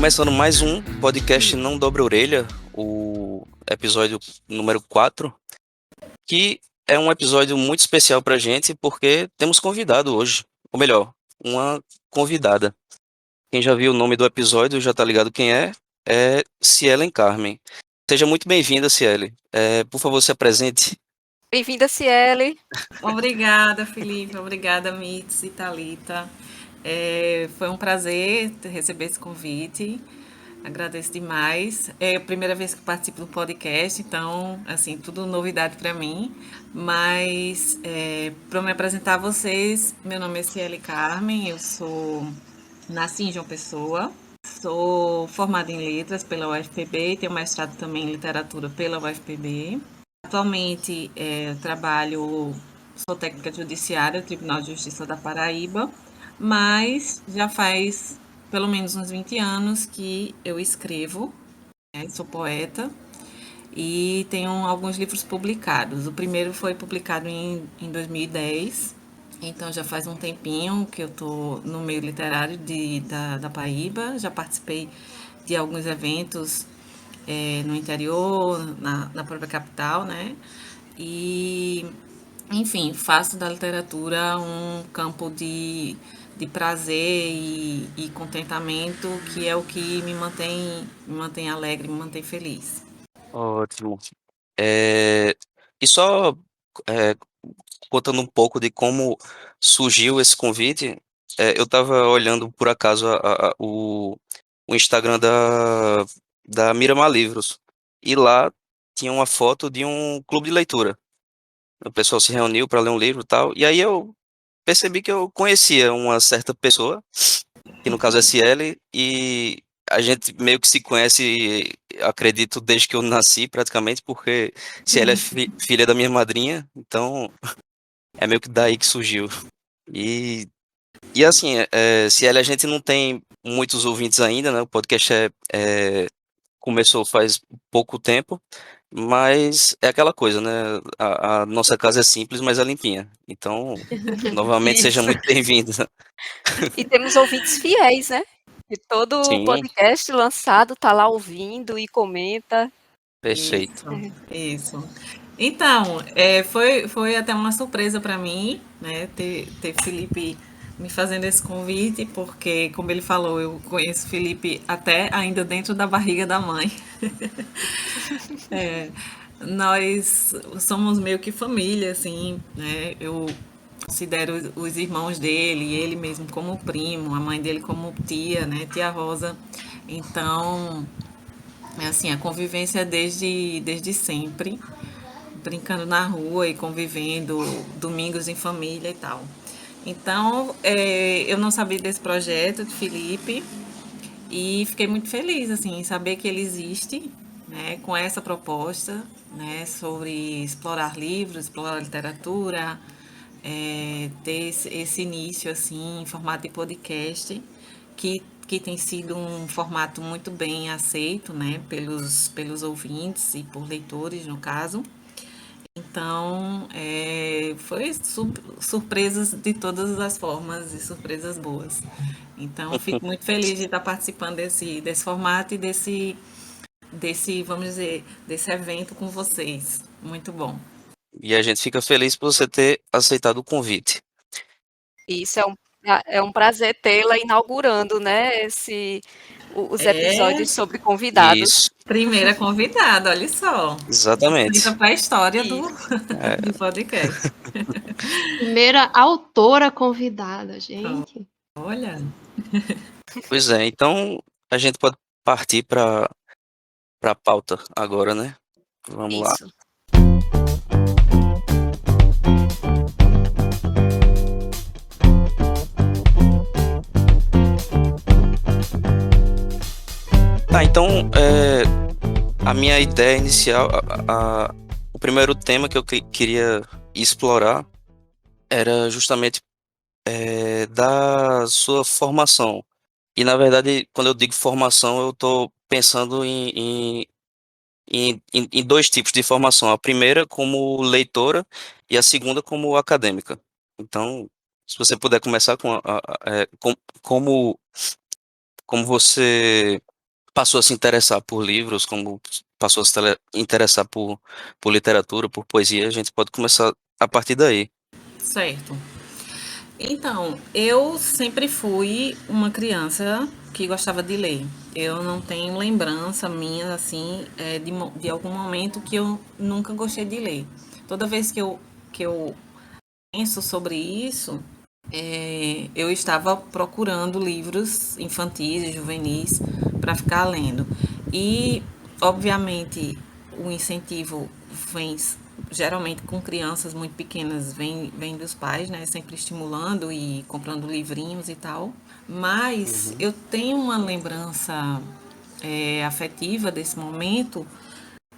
Começando mais um podcast Não Dobra a Orelha, o episódio número 4, que é um episódio muito especial pra gente porque temos convidado hoje, ou melhor, uma convidada. Quem já viu o nome do episódio já tá ligado quem é Cielen Carmen. Seja muito bem-vinda, Ciele. Por favor, se apresente. Bem-vinda, Ciele. Obrigada, Felipe. Obrigada, Mitz e Thalita. Foi um prazer receber esse convite. Agradeço demais. É a primeira vez que participo do podcast, então, assim, tudo novidade para mim. Mas, para me apresentar a vocês, meu nome é Ciele Carmen, nasci em João Pessoa, sou formada em letras pela UFPB e tenho mestrado também em literatura pela UFPB. Atualmente, sou técnica judiciária do Tribunal de Justiça da Paraíba, mas já faz pelo menos uns 20 anos que eu escrevo, né? Sou poeta e tenho alguns livros publicados. O primeiro foi publicado em 2010, então já faz um tempinho que eu estou no meio literário da Paraíba, já participei de alguns eventos no interior, na própria capital, né? E, enfim, faço da literatura um campo de prazer e contentamento, que é o que me mantém alegre, me mantém feliz. Ótimo. É, E só é, contando um pouco de como surgiu esse convite, eu estava olhando por acaso o Instagram da Miramar Livros, e lá tinha uma foto de um clube de leitura. O pessoal se reuniu para ler um livro e tal, e aí eu percebi que eu conhecia uma certa pessoa, que no caso é Ciele, e a gente meio que se conhece, acredito, desde que eu nasci praticamente, porque Ciele é filha da minha madrinha, então é meio que daí que surgiu. E, e assim, Ciele, a gente não tem muitos ouvintes ainda, né? O podcast começou faz pouco tempo, mas é aquela coisa, né? A nossa casa é simples, mas é limpinha. Então, novamente, seja Isso. muito bem-vindo. E temos ouvintes fiéis, né? E todo Sim, podcast lançado tá lá ouvindo e comenta. perfeito. Isso, isso. Então, foi até uma surpresa para mim, né, ter Felipe me fazendo esse convite, porque, como ele falou, eu conheço Felipe até ainda dentro da barriga da mãe. Nós somos meio que família, assim, né? Eu considero os irmãos dele, ele mesmo como primo, a mãe dele como tia, né? Tia Rosa. Então, é assim, a convivência é desde sempre, brincando na rua e convivendo domingos em família e tal. Então, eu não sabia desse projeto de Felipe e fiquei muito feliz assim em saber que ele existe, né, com essa proposta, né, sobre explorar livros, explorar literatura, ter esse início assim em formato de podcast que tem sido um formato muito bem aceito, né, pelos ouvintes e por leitores, no caso. Então, foi surpresas de todas as formas e surpresas boas. Então, eu fico muito feliz de estar participando desse formato e vamos dizer, desse evento com vocês. Muito bom. E a gente fica feliz por você ter aceitado o convite. Isso é um prazer tê-la inaugurando, né? Os É, episódios sobre convidados. Isso, primeira convidada, olha só. Entra exatamente. para a história Isso. do podcast. Primeira autora convidada, gente. Olha, Pois é, então a gente pode partir para a pauta agora, né? Vamos lá. Isso. Tá, então a minha ideia inicial, o primeiro tema que eu queria explorar era justamente da sua formação. E na verdade, quando eu digo formação, eu estou pensando em dois tipos de formação. A primeira como leitora e a segunda como acadêmica. Então, se você puder começar com como você passou a se interessar por livros, como passou a se interessar por literatura, por poesia, a gente pode começar a partir daí. Certo. Então, eu sempre fui uma criança que gostava de ler. Eu não tenho lembrança minha, assim, de algum momento que eu nunca gostei de ler. Toda vez que eu penso sobre isso, eu estava procurando livros infantis e juvenis para ficar lendo. E, obviamente, o incentivo vem geralmente com crianças muito pequenas, vem dos pais, né? Sempre estimulando e comprando livrinhos e tal. Mas Uhum. eu tenho uma lembrança afetiva desse momento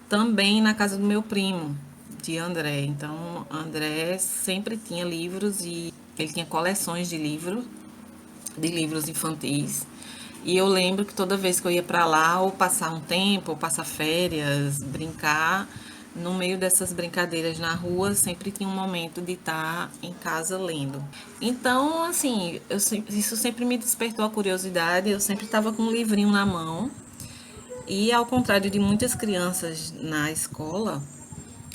também na casa do meu primo, de André. Então, André sempre tinha livros e ele tinha coleções de livros infantis. E eu lembro que toda vez que eu ia para lá, ou passar um tempo, ou passar férias, brincar, no meio dessas brincadeiras na rua, sempre tinha um momento de estar em casa lendo. Então, assim, isso sempre me despertou a curiosidade. Eu sempre estava com um livrinho na mão. E ao contrário de muitas crianças na escola,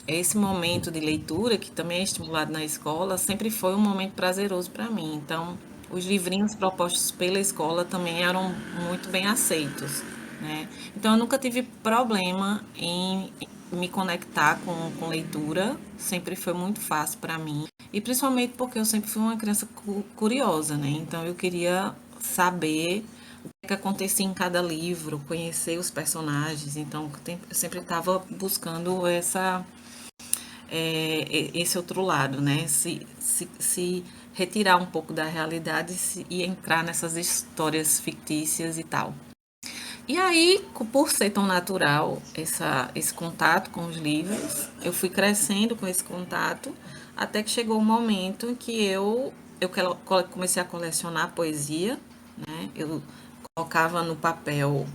esse momento de leitura, que também é estimulado na escola, sempre foi um momento prazeroso para mim. Então, os livrinhos propostos pela escola também eram muito bem aceitos, né? Então, eu nunca tive problema em me conectar com leitura, sempre foi muito fácil para mim. E principalmente porque eu sempre fui uma criança curiosa, né? Então, eu queria saber o que acontecia em cada livro, conhecer os personagens. Então, eu sempre estava buscando esse outro lado, né? Se retirar um pouco da realidade e entrar nessas histórias fictícias e tal. E aí, por ser tão natural esse contato com os livros, eu fui crescendo com esse contato, até que chegou o momento em que eu comecei a colecionar poesia, né? Eu colocava no papel,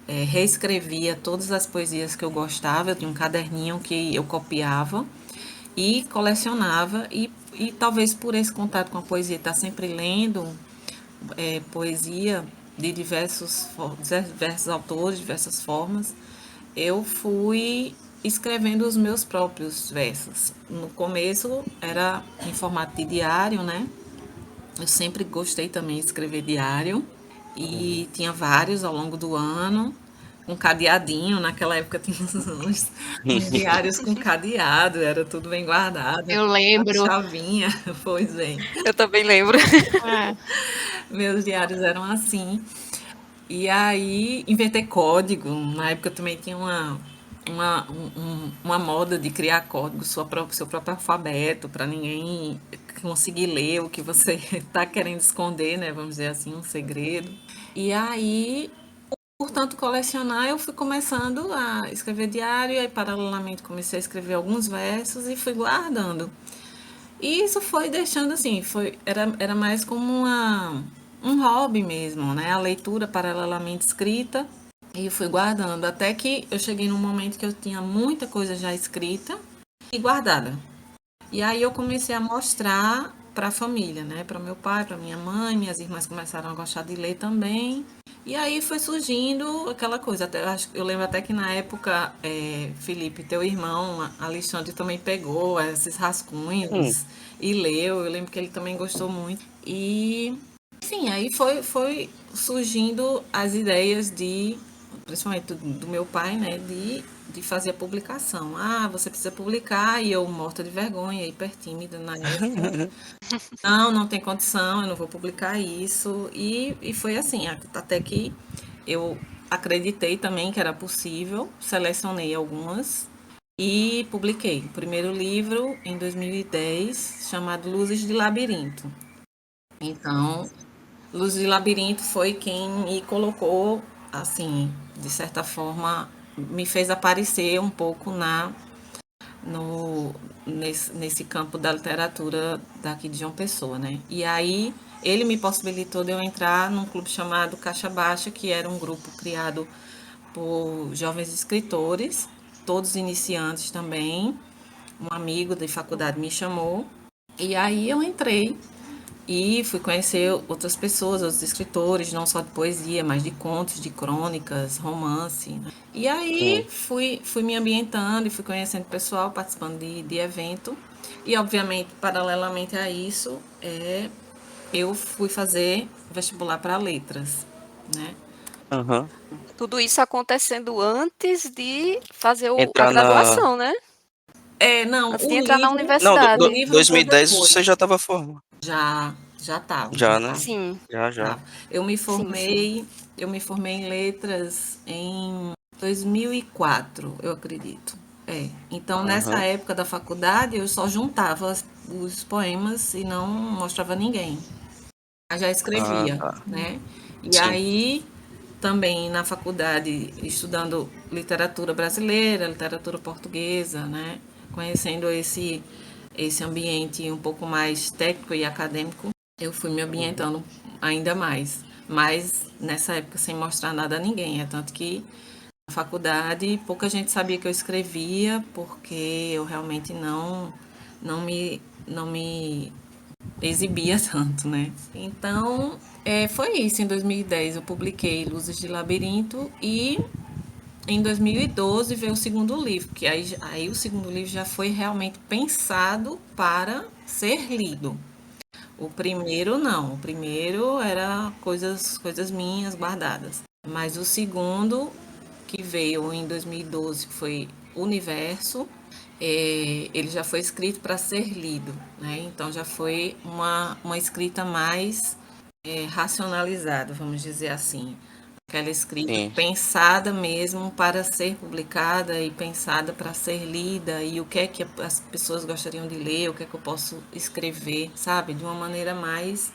reescrevia todas as poesias que eu gostava, eu tinha um caderninho que eu copiava e colecionava, e talvez por esse contato com a poesia, estar sempre lendo poesia de diversos autores, diversas formas, eu fui escrevendo os meus próprios versos. No começo era em formato de diário, né? Eu sempre gostei também de escrever diário e tinha vários ao longo do ano, com cadeadinho. Naquela época tinha uns diários com cadeado, era tudo bem guardado, Eu a lembro. chavinha, pois bem. Eu também lembro. É. Meus diários eram assim. E aí inventei código. Na época também tinha uma moda de criar código, seu próprio alfabeto, para ninguém conseguir ler o que você está querendo esconder, né? Vamos dizer assim, um segredo. E aí, por tanto colecionar, eu fui começando a escrever diário, e aí paralelamente comecei a escrever alguns versos e fui guardando. E isso foi deixando assim, era mais como um hobby mesmo, né? A leitura paralelamente escrita. E eu fui guardando, até que eu cheguei num momento que eu tinha muita coisa já escrita e guardada. E aí eu comecei a mostrar para a família, né? Para meu pai, para minha mãe, minhas irmãs começaram a gostar de ler também. E aí foi surgindo aquela coisa. Eu lembro até que na época, Felipe, teu irmão, Alexandre, também pegou esses Hum, rascunhos e leu. Eu lembro que ele também gostou muito. E, enfim, aí foi surgindo as ideias principalmente do meu pai, né? De fazer a publicação. Ah, você precisa publicar. E eu, morta de vergonha, hiper tímida na época. Não tem condição, eu não vou publicar isso. E foi assim, até que eu acreditei também que era possível, selecionei algumas e publiquei. O primeiro livro em 2010, chamado Luzes de Labirinto. Então, Luzes de Labirinto foi quem me colocou, assim, de certa forma, me fez aparecer um pouco nesse campo da literatura daqui de João Pessoa, né? E aí ele me possibilitou de eu entrar num clube chamado Caixa Baixa, que era um grupo criado por jovens escritores, todos iniciantes também. Um amigo de faculdade me chamou e aí eu entrei E fui conhecer outras pessoas, outros escritores, não só de poesia, mas de contos, de crônicas, romance, né? E aí Sim. fui me ambientando e fui conhecendo pessoal, participando de evento. E, obviamente, paralelamente a isso, eu fui fazer vestibular para letras, né? Aham. Tudo isso acontecendo antes de fazer a Entrar na. graduação, né? Não, Antes de entrar na Não, o universidade. livro foi 2010 você depois. já estava formado. Já Já, estava. né? Sim, Já, já. Tá. Eu me sim, sim. formei, eu me formei em letras em 2004, eu acredito. Então nessa Aham. época da faculdade eu só juntava os poemas e não mostrava a ninguém. Mas já Ah, escrevia, tá. né? E Sim. aí também na faculdade estudando literatura brasileira, literatura portuguesa, né? Conhecendo esse ambiente um pouco mais técnico e acadêmico, eu fui me ambientando ainda mais. Mas nessa época sem mostrar nada a ninguém. É tanto que na faculdade pouca gente sabia que eu escrevia, porque eu realmente não me exibia tanto, né? Então, foi isso. Em 2010 eu publiquei Luzes de Labirinto e em 2012 veio o segundo livro, que aí o segundo livro já foi realmente pensado para ser lido. O primeiro não, o primeiro era coisas minhas guardadas. Mas o segundo, que veio em 2012, foi Universo, ele já foi escrito para ser lido, né? Então já foi uma escrita mais racionalizada, vamos dizer assim. Aquela escrita Sim. pensada mesmo para ser publicada e pensada para ser lida, e o que é que as pessoas gostariam de ler, o que é que eu posso escrever, sabe? De uma maneira mais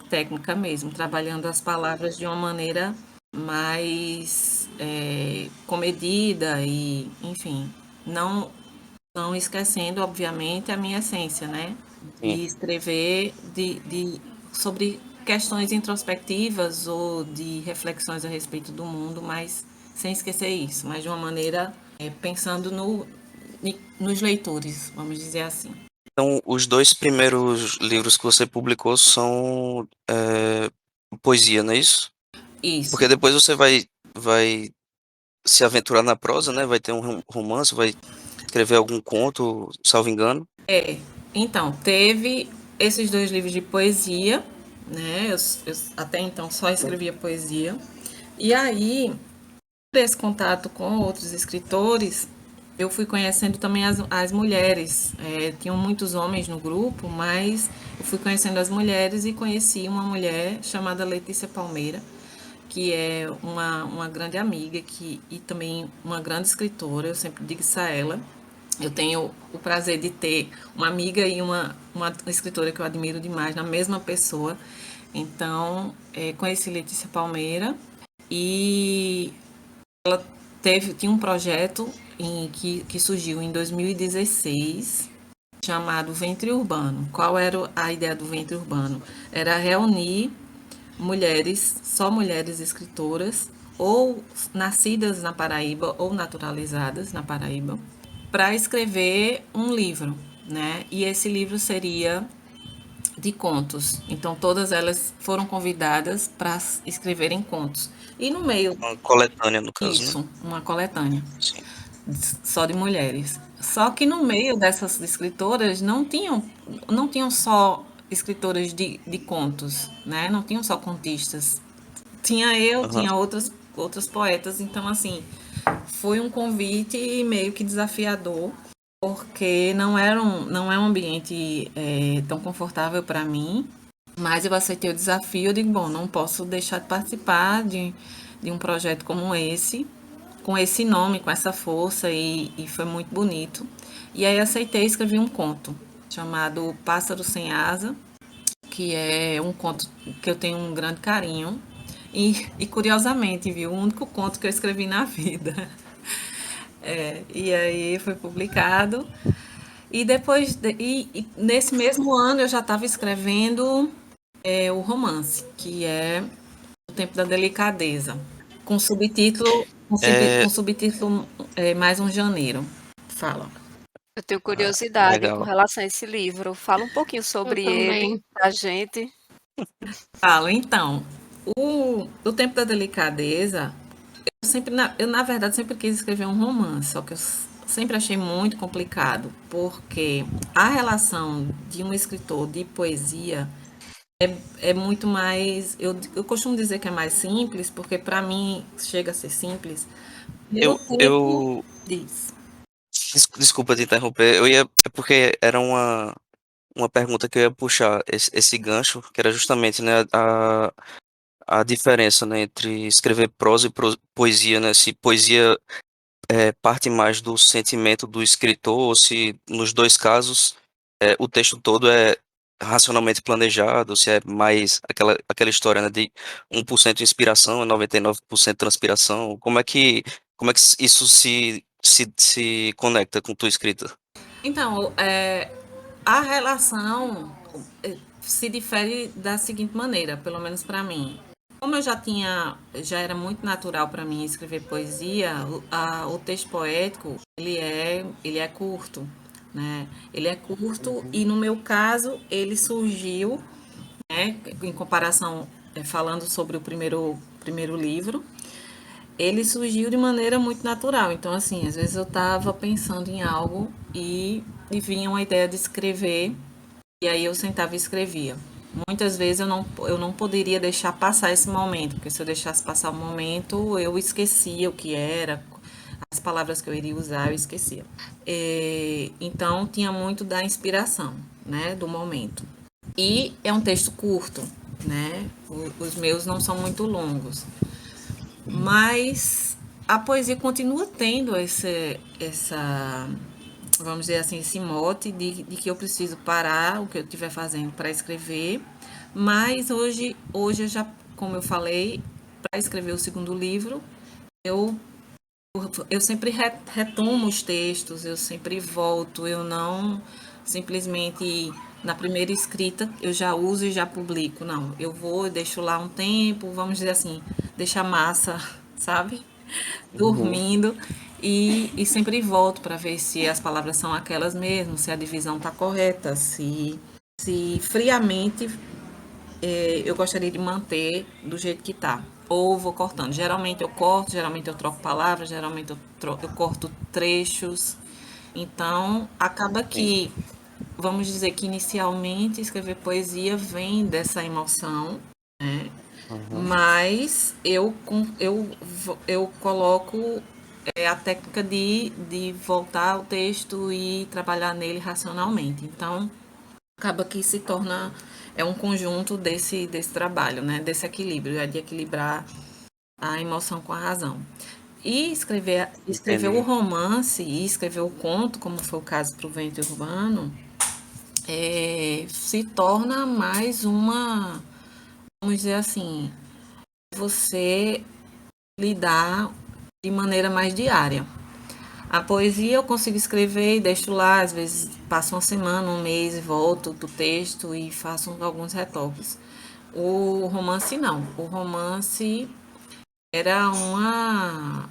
técnica mesmo, trabalhando as palavras de uma maneira mais comedida e, enfim, não, não esquecendo, obviamente, a minha essência, né? Sim. De escrever sobre questões introspectivas ou de reflexões a respeito do mundo, mas sem esquecer isso, mas de uma maneira pensando nos leitores, vamos dizer assim. Então, os dois primeiros livros que você publicou são poesia, não é isso? Isso. Porque depois você vai se aventurar na prosa, né? Vai ter um romance, vai escrever algum conto, salvo engano. Então, teve esses dois livros de poesia, né? Eu até então só escrevia poesia. E aí, por esse contato com outros escritores, eu fui conhecendo também as mulheres. Tinham muitos homens no grupo, mas eu fui conhecendo as mulheres e conheci uma mulher chamada Letícia Palmeira, que é uma grande amiga e também uma grande escritora. Eu sempre digo isso a ela. Eu tenho o prazer de ter uma amiga e uma escritora que eu admiro demais na mesma pessoa. Então, conheci Letícia Palmeira e ela tinha um projeto que surgiu em 2016 chamado Ventre Urbano. Qual era a ideia do Ventre Urbano? Era reunir mulheres, só mulheres escritoras, ou nascidas na Paraíba ou naturalizadas na Paraíba, para escrever um livro, né? E esse livro seria de contos. Então todas elas foram convidadas para escreverem contos. E no meio Uma coletânea, no caso, né? disso, uma coletânea Sim. só de mulheres. Só que no meio dessas escritoras não tinham só escritoras de contos, né? Não tinham só contistas. Tinha eu, Aham. tinha outras poetas, então assim, foi um convite meio que desafiador, porque não é um ambiente tão confortável para mim, mas eu aceitei o desafio. Eu digo, bom, não posso deixar de participar de um projeto como esse, com esse nome, com essa força, e foi muito bonito. E aí aceitei e escrevi um conto chamado Pássaro Sem Asa, que é um conto que eu tenho um grande carinho. E curiosamente, viu, o único conto que eu escrevi na vida. E aí foi publicado. E depois, e nesse mesmo ano eu já estava escrevendo o romance, que é O Tempo da Delicadeza, com subtítulo, com É, subtítulo Mais um Janeiro. Fala. Eu tenho curiosidade com Legal. relação a esse livro. Fala um pouquinho Eu sobre ele também. pra gente. Falo, então, o Tempo da Delicadeza, eu na verdade sempre quis escrever um romance, só que eu sempre achei muito complicado, porque a relação de um escritor de poesia é muito mais, eu costumo dizer que é mais simples, porque para mim chega a ser simples, pelo tempo Eu diz. desculpa te interromper, eu ia, é porque era uma pergunta que eu ia puxar esse gancho, que era justamente, né, a diferença, né, entre escrever prosa e poesia, né, se poesia parte mais do sentimento do escritor, ou se nos dois casos o texto todo é racionalmente planejado, se é mais aquela história, né, de 1% inspiração e 99% transpiração. Como é que isso se conecta com tua escrita? Então, a relação se difere da seguinte maneira, pelo menos para mim. Como já era muito natural para mim escrever poesia, o texto poético, ele é curto, né? Ele é curto e no meu caso ele surgiu, né, em comparação, falando sobre o primeiro livro, ele surgiu de maneira muito natural. Então, assim, às vezes eu estava pensando em algo e vinha uma ideia de escrever, e aí eu sentava e escrevia. Muitas vezes eu não poderia deixar passar esse momento, porque se eu deixasse passar o momento, eu esquecia o que era, as palavras que eu iria usar, eu esquecia. Então, tinha muito da inspiração, né, do momento. E é um texto curto, né? Os meus não são muito longos. Mas a poesia continua tendo vamos dizer assim, esse mote de que eu preciso parar o que eu estiver fazendo para escrever. Mas hoje eu já, como eu falei, para escrever o segundo livro, eu, eu sempre retomo os textos, eu sempre volto, eu não simplesmente na primeira escrita eu já uso e já publico. Não, eu vou, deixo lá um tempo, vamos dizer assim, deixa a massa, sabe? Uhum. Dormindo e sempre volto para ver se as palavras são aquelas mesmo, se a divisão está correta, se friamente eu gostaria de manter do jeito que está. Ou vou cortando. Geralmente eu corto, geralmente eu troco palavras, geralmente eu corto trechos. Então, acaba Sim. que, vamos dizer que inicialmente escrever poesia vem dessa emoção, Uhum. mas eu coloco a técnica de voltar ao texto e trabalhar nele racionalmente. Então, acaba que se torna um conjunto desse trabalho, né? Desse equilíbrio, de equilibrar a emoção com a razão. E escrever o Entendi. romance e escrever o conto, como foi o caso para o Ventre Urbano, se torna mais vamos dizer assim, você lidar de maneira mais diária. A poesia eu consigo escrever e deixo lá, às vezes passo uma semana, um mês e volto do texto e faço alguns retoques. O romance não. O romance era um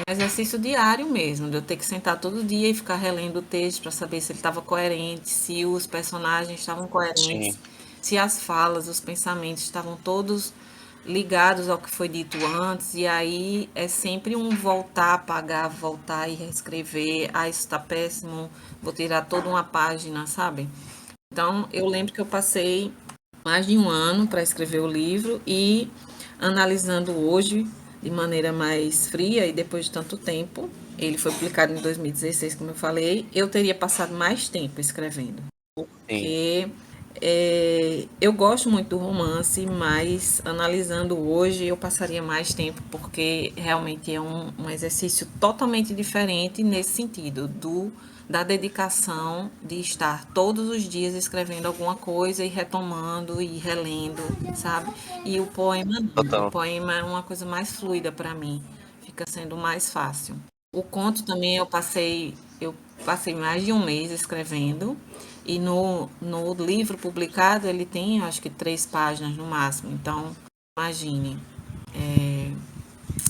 exercício diário mesmo, de eu ter que sentar todo dia e ficar relendo o texto para saber se ele estava coerente, se os personagens estavam coerentes, Sim. se as falas, os pensamentos estavam todos ligados ao que foi dito antes, e aí é sempre um voltar, apagar, voltar e reescrever. Ah, isso está péssimo, vou tirar toda uma página, sabe? Então, eu lembro que eu passei mais de um ano para escrever o livro e analisando hoje de maneira mais fria e depois de tanto tempo, ele foi publicado em 2016, como eu falei, eu teria passado mais tempo escrevendo. Sim. Porque eu gosto muito do romance, mas analisando hoje eu passaria mais tempo, porque realmente é um exercício totalmente diferente nesse sentido, da dedicação de estar todos os dias escrevendo alguma coisa e retomando e relendo, sabe? E o poema não, o Total. poema é uma coisa mais fluida para mim, fica sendo mais fácil. O conto também eu passei mais de um mês escrevendo, e no livro publicado ele tem, acho que 3 páginas no máximo. Então, imagine,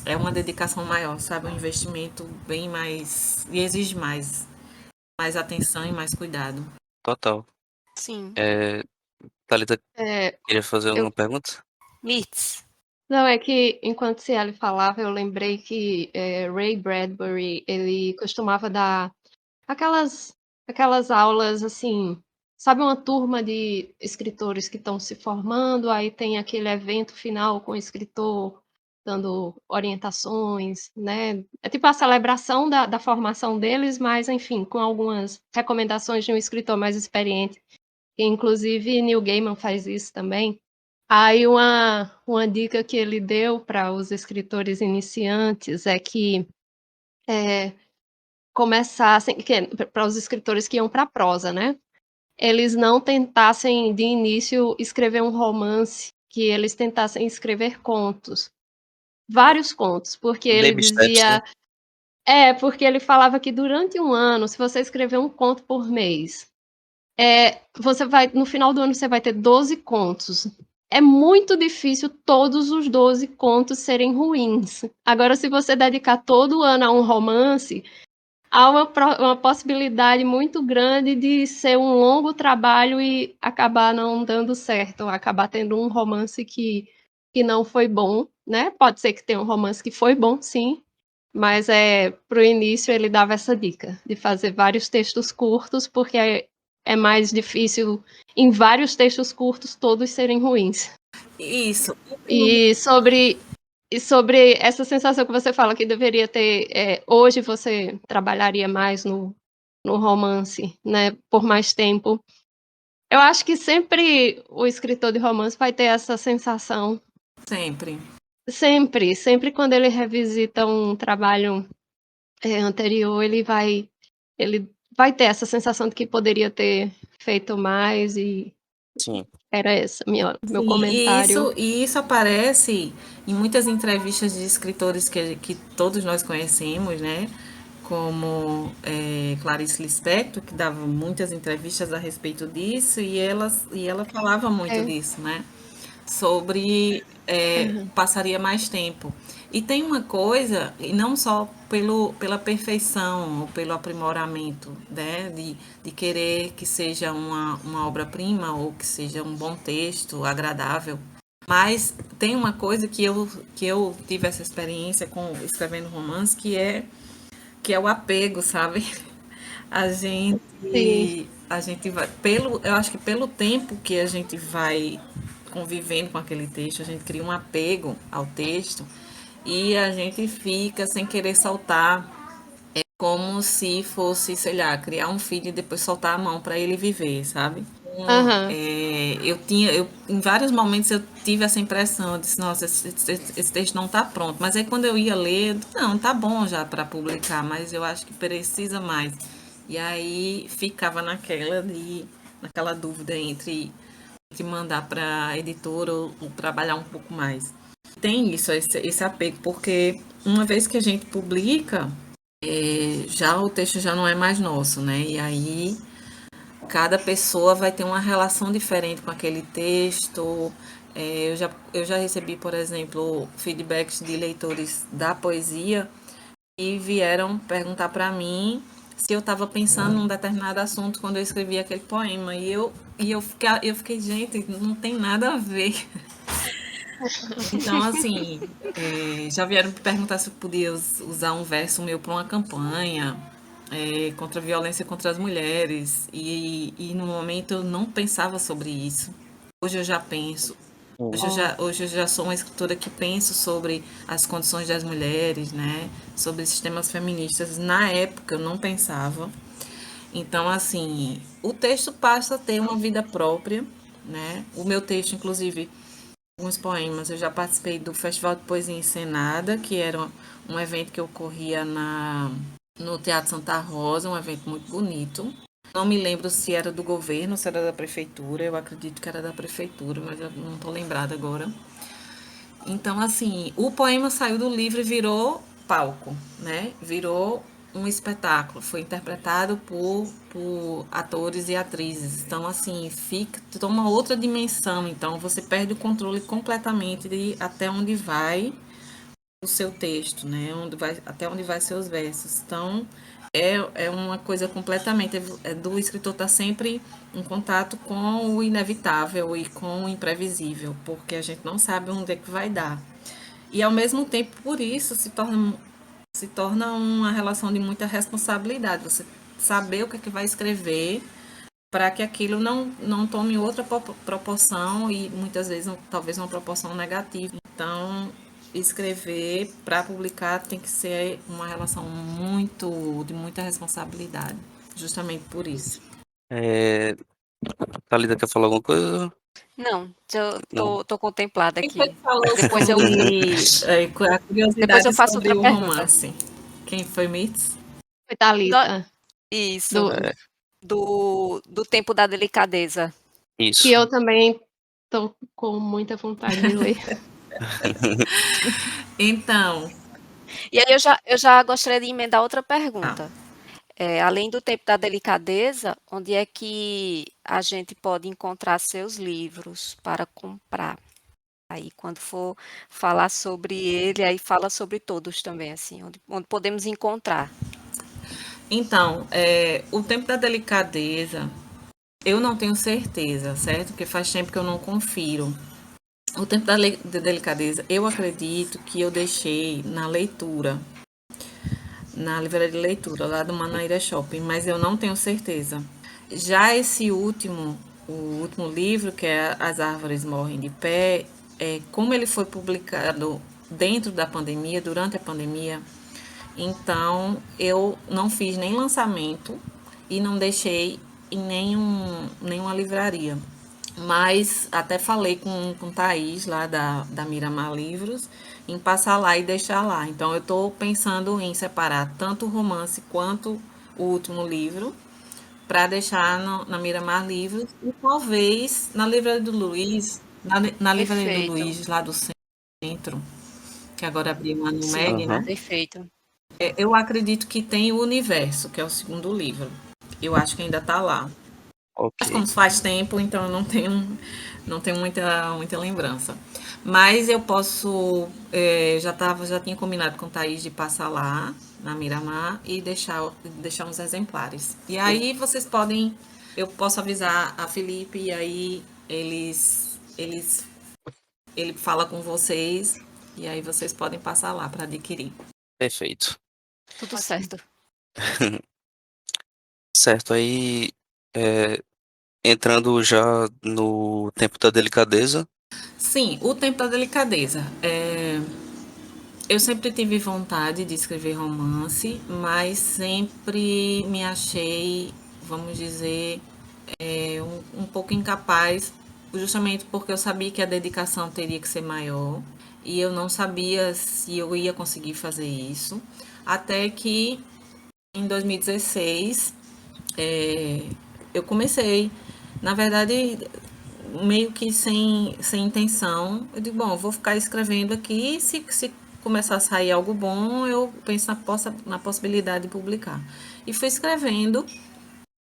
é uma dedicação maior, sabe? Um investimento bem mais. E exige mais atenção e mais cuidado. Total. Sim. Thalita, É, queria fazer eu alguma pergunta? Mirtz. Não, é que enquanto Cielo falava, eu lembrei que Ray Bradbury, ele costumava dar aquelas, aquelas aulas assim, sabe, uma turma de escritores que estão se formando, aí tem aquele evento final com o escritor dando orientações, né? É tipo a celebração da formação deles, mas enfim, com algumas recomendações de um escritor mais experiente. E, inclusive, Neil Gaiman faz isso também. Aí uma dica que ele deu para os escritores iniciantes é que começassem, para os escritores que iam para a prosa, né? Eles não tentassem de início escrever um romance, que eles tentassem escrever contos, vários contos, porque ele Baby steps, né? dizia, porque ele falava que durante um ano, se você escrever um conto por mês, você vai, no final do ano, você vai ter 12 contos. É muito difícil todos os 12 contos serem ruins. Agora, se você dedicar todo o ano a um romance, há uma possibilidade muito grande de ser um longo trabalho e acabar não dando certo, acabar tendo um romance que não foi bom, né? Pode ser que tenha um romance que foi bom, sim, mas para o início ele dava essa dica de fazer vários textos curtos, porque é mais difícil em vários textos curtos todos serem ruins. Isso. E sobre essa sensação que você fala que deveria ter, hoje você trabalharia mais no romance, né, por mais tempo. Eu acho que sempre o escritor de romance vai ter essa sensação. Sempre. Sempre quando ele revisita um trabalho anterior, ele vai ter essa sensação de que poderia ter feito mais e Sim. era esse meu Sim, comentário. e isso aparece em muitas entrevistas de escritores que todos nós conhecemos, né? Como Clarice Lispector, que dava muitas entrevistas a respeito disso, e ela falava muito É, disso, né? Sobre aham, passaria mais tempo. E tem uma coisa, e não só pela perfeição ou pelo aprimoramento, né, de querer que seja uma obra-prima ou que seja um bom texto, agradável, mas tem uma coisa que eu tive essa experiência com escrevendo romance, que é o apego, sabe? A sim, gente vai, eu acho que pelo tempo que a gente vai convivendo com aquele texto, a gente cria um apego ao texto e a gente fica sem querer soltar, como se fosse, sei lá, criar um filho e depois soltar a mão para ele viver, sabe? Então, aham, em vários momentos eu tive essa impressão, eu disse, nossa, esse texto não está pronto. Mas aí quando eu ia ler, eu disse, não, tá bom já para publicar, mas eu acho que precisa mais. E aí ficava naquela dúvida entre mandar para a editora ou trabalhar um pouco mais. Tem isso, esse apego, porque uma vez que a gente publica, já o texto já não é mais nosso, né? E aí cada pessoa vai ter uma relação diferente com aquele texto. Eu já recebi, por exemplo, feedbacks de leitores da poesia e vieram perguntar para mim se eu estava pensando num determinado assunto quando eu escrevi aquele poema. E eu fiquei, gente, não tem nada a ver. Então, assim, já vieram me perguntar se eu podia usar um verso meu para uma campanha contra a violência contra as mulheres. E no momento eu não pensava sobre isso. Hoje eu já penso. Hoje eu Hum. já, hoje eu já sou uma escritora que penso sobre as condições das mulheres, né? Sobre sistemas feministas. Na época eu não pensava. Então, assim, o texto passa a ter uma vida própria, né? O meu texto, inclusive, alguns poemas. Eu já participei do Festival de Poesia Encenada, que era um evento que ocorria no Teatro Santa Rosa, um evento muito bonito. Não me lembro se era do governo, se era da prefeitura. Eu acredito que era da prefeitura, mas eu não estou lembrada agora. Então, assim, o poema saiu do livro e virou palco, né? Virou um espetáculo. Foi interpretado por atores e atrizes. Então, assim, toma outra dimensão. Então, você perde o controle completamente de até onde vai o seu texto, né? Até onde vai seus versos. Então, é uma coisa completamente. Do escritor estar sempre em contato com o inevitável e com o imprevisível, porque a gente não sabe onde é que vai dar. E, ao mesmo tempo, por isso, se torna uma relação de muita responsabilidade. Você saber o que é que vai escrever para que aquilo não tome outra proporção e muitas vezes talvez uma proporção negativa. Então, escrever para publicar tem que ser uma relação de muita responsabilidade, justamente por isso. Thalita quer falar alguma coisa? Não, eu Não. tô contemplada Quem foi aqui. que falou Depois eu, sobre a depois curiosidade eu faço sobre outra o pergunta. romance? Quem foi, Mitz? Foi Thalita. Isso, Do, do tempo da delicadeza. que Isso. eu também tô com muita vontade de ler. Então, E aí eu já gostaria de emendar outra pergunta. Além do tempo da delicadeza, onde é que a gente pode encontrar seus livros para comprar? Aí, quando for falar sobre ele, aí fala sobre todos também, assim, onde podemos encontrar. Então, o tempo da delicadeza, eu não tenho certeza, certo? Porque faz tempo que eu não confiro. O tempo da delicadeza, eu acredito que eu deixei na leitura, na livraria de leitura, lá do Manaíra Shopping, mas eu não tenho certeza. Já o último livro, que é As Árvores Morrem de Pé, como ele foi publicado dentro da pandemia, durante a pandemia, então eu não fiz nem lançamento e não deixei em nenhuma livraria. Mas até falei com Thaís, lá da Miramar Livros, em passar lá e deixar lá. Então eu estou pensando em separar tanto o romance quanto o último livro para deixar na Miramar Livros e talvez na livraria do Luiz, na livraria do Perfeito. Luiz, lá do centro, que agora abriu uma no Sim, Meg, né? perfeito. Eu acredito que tem o Universo, que é o segundo livro. Eu acho que ainda está lá. Mas Ok. como faz tempo, então eu não tenho muita lembrança. Mas eu posso, já tinha combinado com Thaís de passar lá na Miramar e deixar uns exemplares. E aí vocês podem, eu posso avisar a Felipe e aí ele fala com vocês e aí vocês podem passar lá para adquirir. Perfeito. Tudo certo. Certo, aí entrando já no tempo da delicadeza. Sim, o tempo da delicadeza. Eu sempre tive vontade de escrever romance, mas sempre me achei, vamos dizer, um pouco incapaz, justamente porque eu sabia que a dedicação teria que ser maior e eu não sabia se eu ia conseguir fazer isso. Até que em 2016 eu comecei. Na verdade, meio que sem intenção. Eu digo, bom, eu vou ficar escrevendo aqui, se começar a sair algo bom, eu penso na possibilidade de publicar. E fui escrevendo,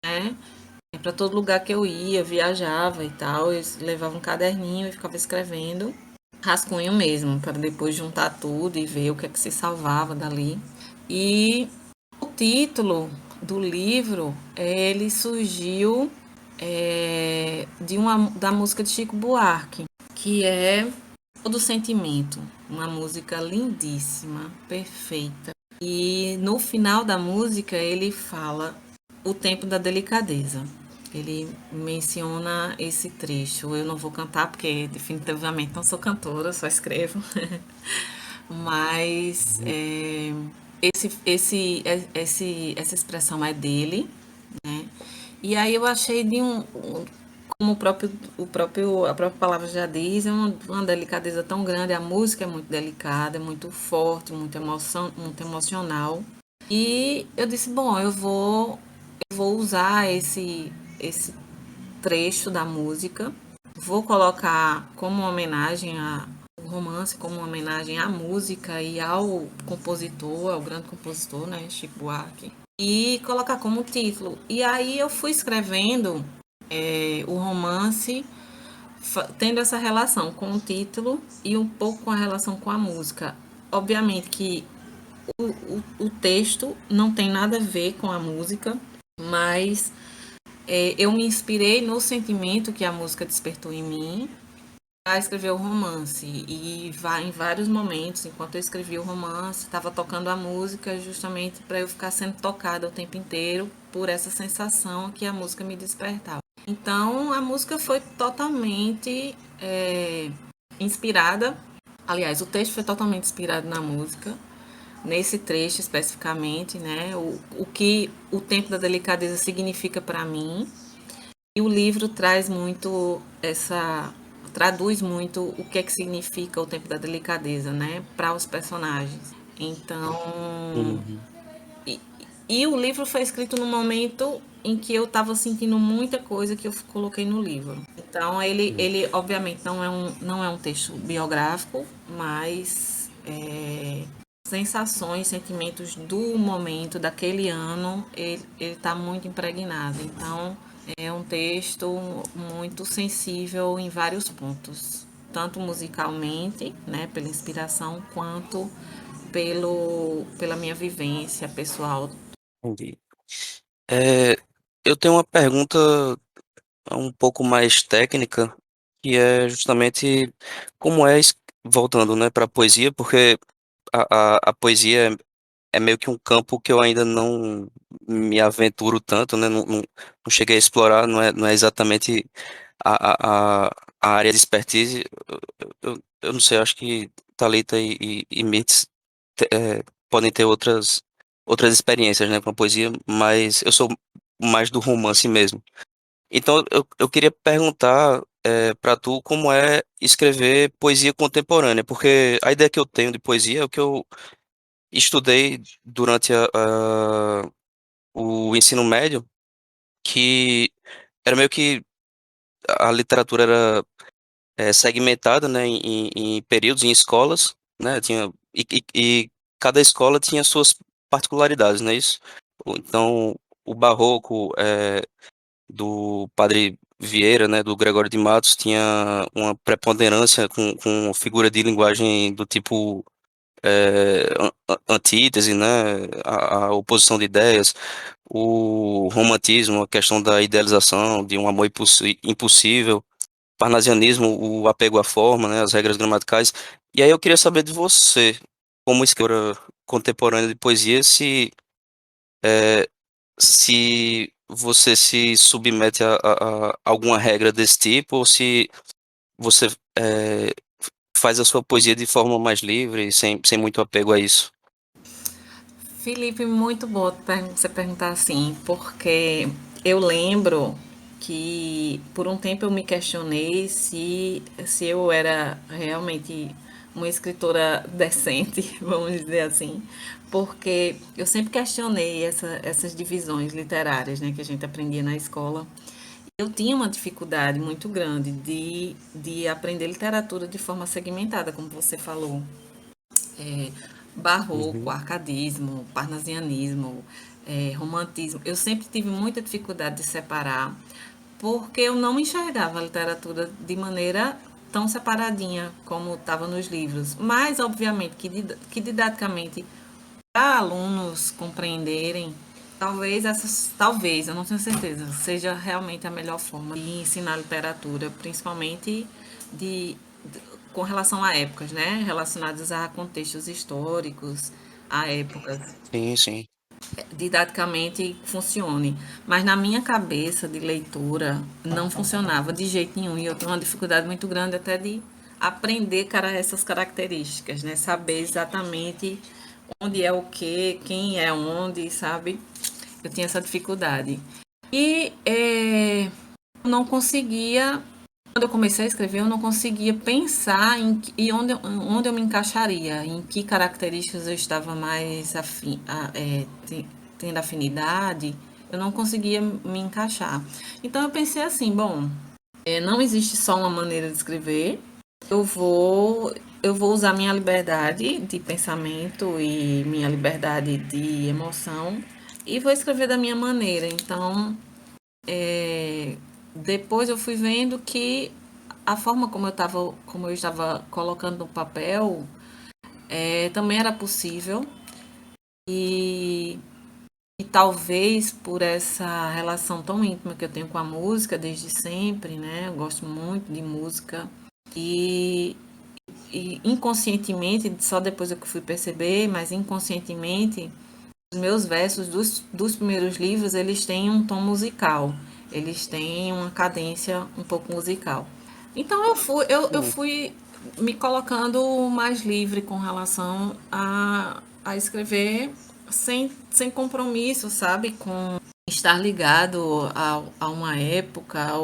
né? Para todo lugar que eu ia, viajava e tal, eu levava um caderninho e ficava escrevendo, rascunho mesmo, para depois juntar tudo e ver o que é que se salvava dali. E o título do livro, ele surgiu da música de Chico Buarque, que é Todo Sentimento, uma música lindíssima, perfeita. E no final da música ele fala o tempo da delicadeza. Ele menciona esse trecho. Eu não vou cantar porque definitivamente não sou cantora, só escrevo. Mas essa expressão é dele, né? E aí eu achei como a própria palavra já diz, é uma delicadeza tão grande. A música é muito delicada, é muito forte, muito emocional. E eu disse, bom, eu vou usar esse trecho da música, vou colocar como uma homenagem ao romance, como uma homenagem à música e ao compositor, ao grande compositor, né, Chico Buarque, e colocar como título. E aí eu fui escrevendo o romance tendo essa relação com o título e um pouco com a relação com a música. obviamente que o texto não tem nada a ver com a música, mas eu me inspirei no sentimento que a música despertou em mim a escrever o romance. E em vários momentos, enquanto eu escrevia o romance, estava tocando a música justamente para eu ficar sendo tocada o tempo inteiro por essa sensação que a música me despertava. Então, a música foi totalmente inspirada. Aliás, o texto foi totalmente inspirado na música, nesse trecho especificamente, né? O que o tempo da delicadeza significa para mim. E o livro traduz muito o que é que significa o tempo da delicadeza, né, para os personagens. Então, Uhum. e o livro foi escrito no momento em que eu estava sentindo muita coisa que eu coloquei no livro. Então, ele obviamente não é um texto biográfico, mas sensações, sentimentos do momento, daquele ano, ele está muito impregnado. Então, é um texto muito sensível em vários pontos, tanto musicalmente, né, pela inspiração, quanto pela minha vivência pessoal. Entendi. É, eu tenho uma pergunta um pouco mais técnica, que é justamente como voltando, né, para a poesia, porque a poesia é meio que um campo que eu ainda não me aventuro tanto, né, não cheguei a explorar, não é exatamente a, a, a área de expertise. Eu não sei, acho que Thalita e Mirtz podem ter outras experiências, né, com a poesia, mas eu sou mais do romance mesmo. Então, eu queria perguntar para tu como é escrever poesia contemporânea, porque a ideia que eu tenho de poesia é o que eu estudei durante o ensino médio, que era meio que a literatura era segmentada, né, em períodos, em escolas, né, e cada escola tinha suas particularidades, não é isso? Então, o barroco do Padre Vieira, né, do Gregório de Matos, tinha uma preponderância com figura de linguagem do tipo antítese, né, a oposição de ideias, o romantismo, a questão da idealização, de um amor impossível, parnasianismo, o apego à forma, né, as regras gramaticais. E aí eu queria saber de você, como escritora contemporânea de poesia, se você se submete a alguma regra desse tipo, ou se você faz a sua poesia de forma mais livre, sem muito apego a isso. Felipe, muito bom você perguntar assim, porque eu lembro que por um tempo eu me questionei se eu era realmente uma escritora decente, vamos dizer assim, porque eu sempre questionei essas divisões literárias, né, que a gente aprendia na escola. Eu tinha uma dificuldade muito grande de aprender literatura de forma segmentada, como você falou. É, barroco, Uhum. arcadismo, parnasianismo, romantismo. Eu sempre tive muita dificuldade de separar, porque eu não enxergava a literatura de maneira tão separadinha como estava nos livros. Mas, obviamente, que didaticamente, para alunos compreenderem, talvez, eu não tenho certeza, seja realmente a melhor forma de ensinar literatura, principalmente de, com relação a épocas, né? Relacionadas a contextos históricos, a épocas, Sim, sim. didaticamente funcione. Mas na minha cabeça de leitura não funcionava de jeito nenhum. E eu tenho uma dificuldade muito grande até de aprender essas características, né? Saber exatamente onde é o que, quem é onde, sabe? Eu tinha essa dificuldade. E eu não conseguia, quando eu comecei a escrever, eu não conseguia pensar em onde eu me encaixaria, em que características eu estava mais tendo afinidade. Eu não conseguia me encaixar. Então eu pensei assim, bom, não existe só uma maneira de escrever. Eu vou, eu vou usar minha liberdade de pensamento e minha liberdade de emoção e vou escrever da minha maneira. Então, depois eu fui vendo que a forma como eu estava colocando no papel também era possível. E, e talvez por essa relação tão íntima que eu tenho com a música desde sempre, né? Eu gosto muito de música. E, e inconscientemente, só depois eu que fui perceber, mas inconscientemente, os meus versos dos primeiros livros, eles têm um tom musical. Eles têm uma cadência um pouco musical. Então eu Hum, fui me colocando mais livre com relação a escrever sem compromisso, sabe? Com estar ligado a uma época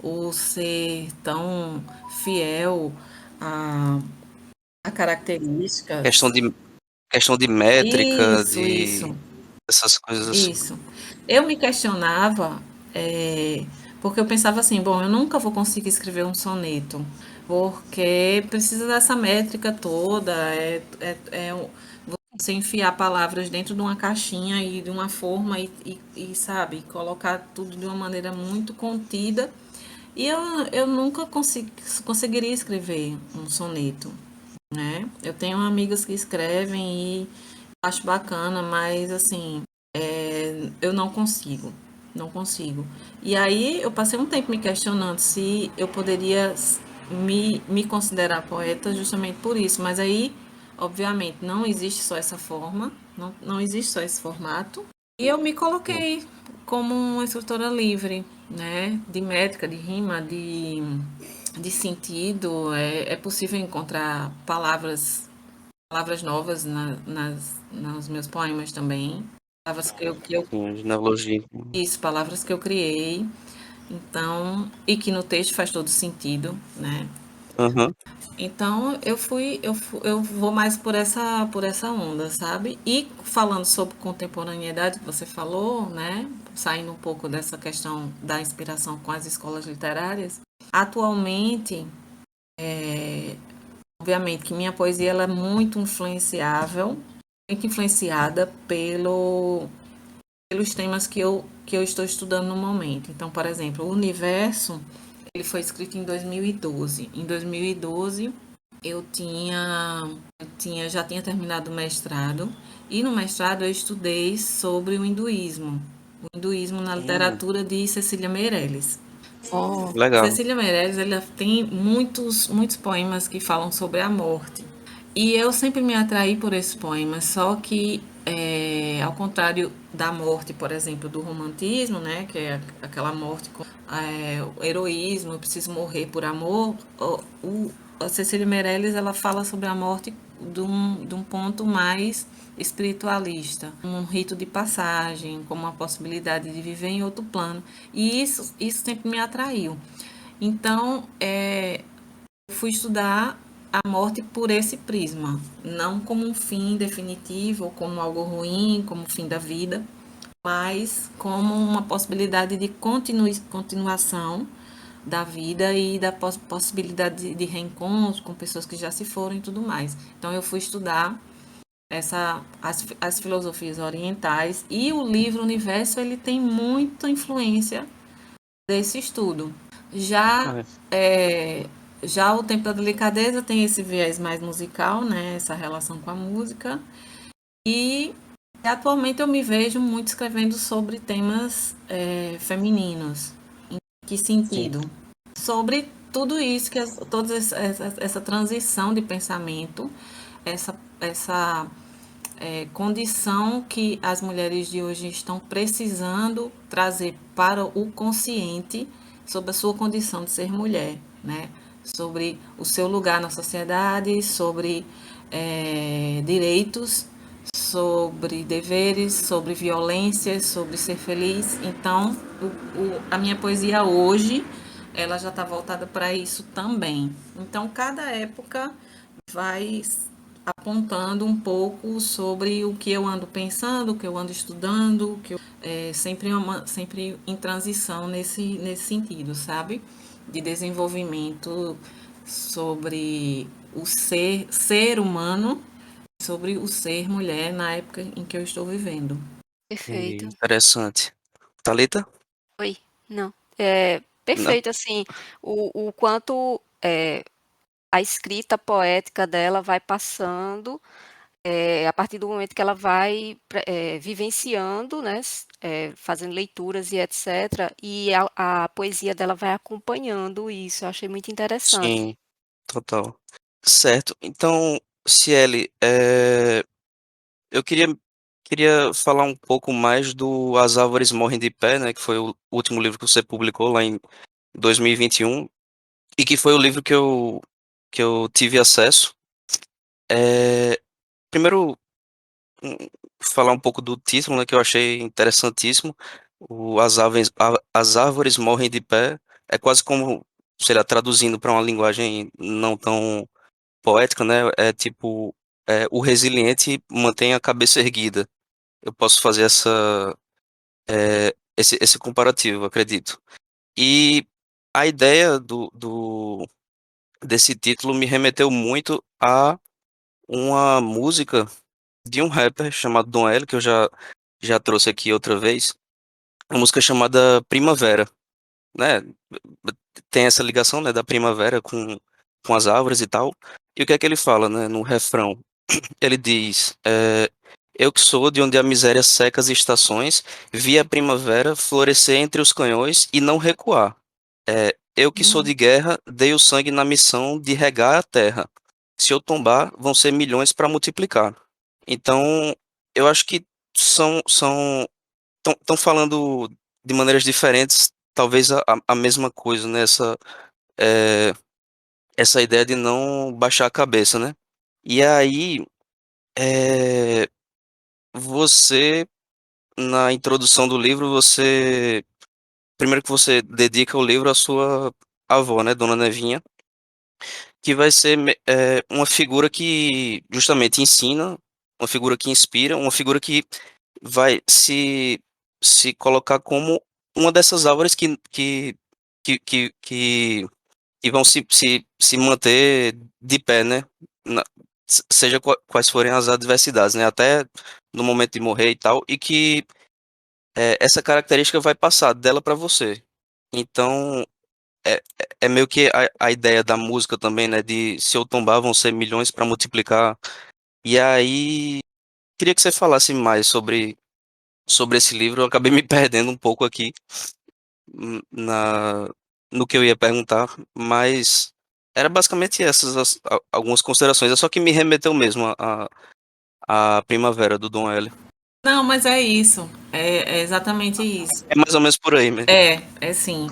ou ser tão fiel a, a questão características. de questão de métrica, Isso. de essas coisas assim. Isso. Eu me questionava, porque eu pensava assim, bom, eu nunca vou conseguir escrever um soneto, porque precisa dessa métrica toda, você enfiar palavras dentro de uma caixinha e de uma forma sabe, colocar tudo de uma maneira muito contida. E eu nunca conseguiria escrever um soneto, né? Eu tenho amigas que escrevem e acho bacana, mas assim, eu não consigo, não consigo. E aí eu passei um tempo me questionando se eu poderia me considerar poeta justamente por isso, mas aí, obviamente, não existe só essa forma, não existe só esse formato. E eu me Hum, coloquei como uma escritora livre, né? De métrica, de rima, de sentido. É possível encontrar palavras novas nos meus poemas também. Palavras sim, genealogia. isso, palavras que eu criei. Então, e que no texto faz todo sentido, né? Aham, Então, eu vou mais por essa onda, sabe? E falando sobre contemporaneidade que você falou, né? Saindo um pouco dessa questão da inspiração com as escolas literárias, atualmente, obviamente que minha poesia ela é muito influenciável, muito influenciada pelos temas que eu estou estudando no momento. Então, por exemplo, o Universo, ele foi escrito em 2012. Em 2012, já tinha terminado o mestrado, e no mestrado eu estudei sobre o hinduísmo na hum, literatura de Cecília Meirelles. legal. Cecília Meirelles, ela tem muitos poemas que falam sobre a morte. E eu sempre me atraí por esses poemas, só que, ao contrário da morte, por exemplo, do romantismo, né, que é aquela morte com o heroísmo, eu preciso morrer por amor, a Cecília Meirelles ela fala sobre a morte de um ponto mais espiritualista, um rito de passagem, como uma possibilidade de viver em outro plano. E isso sempre me atraiu. Então, fui estudar a morte por esse prisma, não como um fim definitivo, ou como algo ruim, como o fim da vida, mas como uma possibilidade de continuação da vida e da possibilidade de reencontro com pessoas que já se foram e tudo mais. Então eu fui estudar as filosofias orientais, e o livro Universo ele tem muita influência desse estudo. Já É, é, já o Tempo da Delicadeza tem esse viés mais musical, né? Essa relação com a música. E atualmente eu me vejo muito escrevendo sobre temas femininos. Em que sim, sentido? Sobre tudo isso, toda essa transição de pensamento, essa condição que as mulheres de hoje estão precisando trazer para o consciente sobre a sua condição de ser mulher, né? Sobre o seu lugar na sociedade, sobre direitos, sobre deveres, sobre violências, sobre ser feliz. Então, a minha poesia hoje, ela já está voltada para isso também. Então, cada época vai apontando um pouco sobre o que eu ando pensando, o que eu ando estudando, sempre em transição nesse sentido, sabe? De desenvolvimento sobre o ser humano, sobre o ser mulher na época em que eu estou vivendo. entendi. Perfeito. Interessante. Thalita? Oi, não. Não. Perfeito, assim, o quanto a escrita poética dela vai passando, a partir do momento que ela vai vivenciando, né, fazendo leituras e etc., e a poesia dela vai acompanhando isso. Eu achei muito interessante. Sim, total. Certo. Então, Ciele, eu queria falar um pouco mais do As Árvores Morrem de Pé, né, que foi o último livro que você publicou lá em 2021, e que foi o livro que eu tive acesso. Primeiro, um falar um pouco do título, né, que eu achei interessantíssimo. As Árvores Morrem de Pé. É quase como, sei lá, traduzindo para uma linguagem não tão poética, né? É tipo, o resiliente mantém a cabeça erguida. Eu posso fazer esse comparativo, acredito. E a ideia desse título me remeteu muito a uma música de um rapper chamado Dom L, que eu já trouxe aqui outra vez. Uma música chamada Primavera, né? Tem essa ligação, né, da primavera com as árvores e tal. E o que é que ele fala, né, no refrão? Ele diz: eu que sou de onde a miséria seca as estações, vi a primavera florescer entre os canhões e não recuar. Eu que sou de guerra, dei o sangue na missão de regar a terra. Se eu tombar, vão ser milhões para multiplicar. Então, eu acho que são estão falando de maneiras diferentes, talvez a mesma coisa, né? É, essa ideia de não baixar a cabeça, né? E aí, é, você, na introdução do livro, primeiro que você dedica o livro à sua avó, né, Dona Nevinha, que vai ser uma figura que justamente ensina, uma figura que inspira, uma figura que vai se colocar como uma dessas árvores que, que, que, que vão se manter de pé, né? Na- seja quais forem as adversidades, né? Até no momento de morrer e tal, e que essa característica vai passar dela para você. Então, é meio que a ideia da música também, né? De se eu tombar, vão ser milhões para multiplicar. E aí, queria que você falasse mais sobre esse livro. Eu acabei me perdendo um pouco aqui na, no que eu ia perguntar, mas era basicamente essas algumas considerações. É só que me remeteu mesmo à Primavera do Dom L. Não, mas é isso. É exatamente isso. É mais ou menos por aí mesmo. É sim.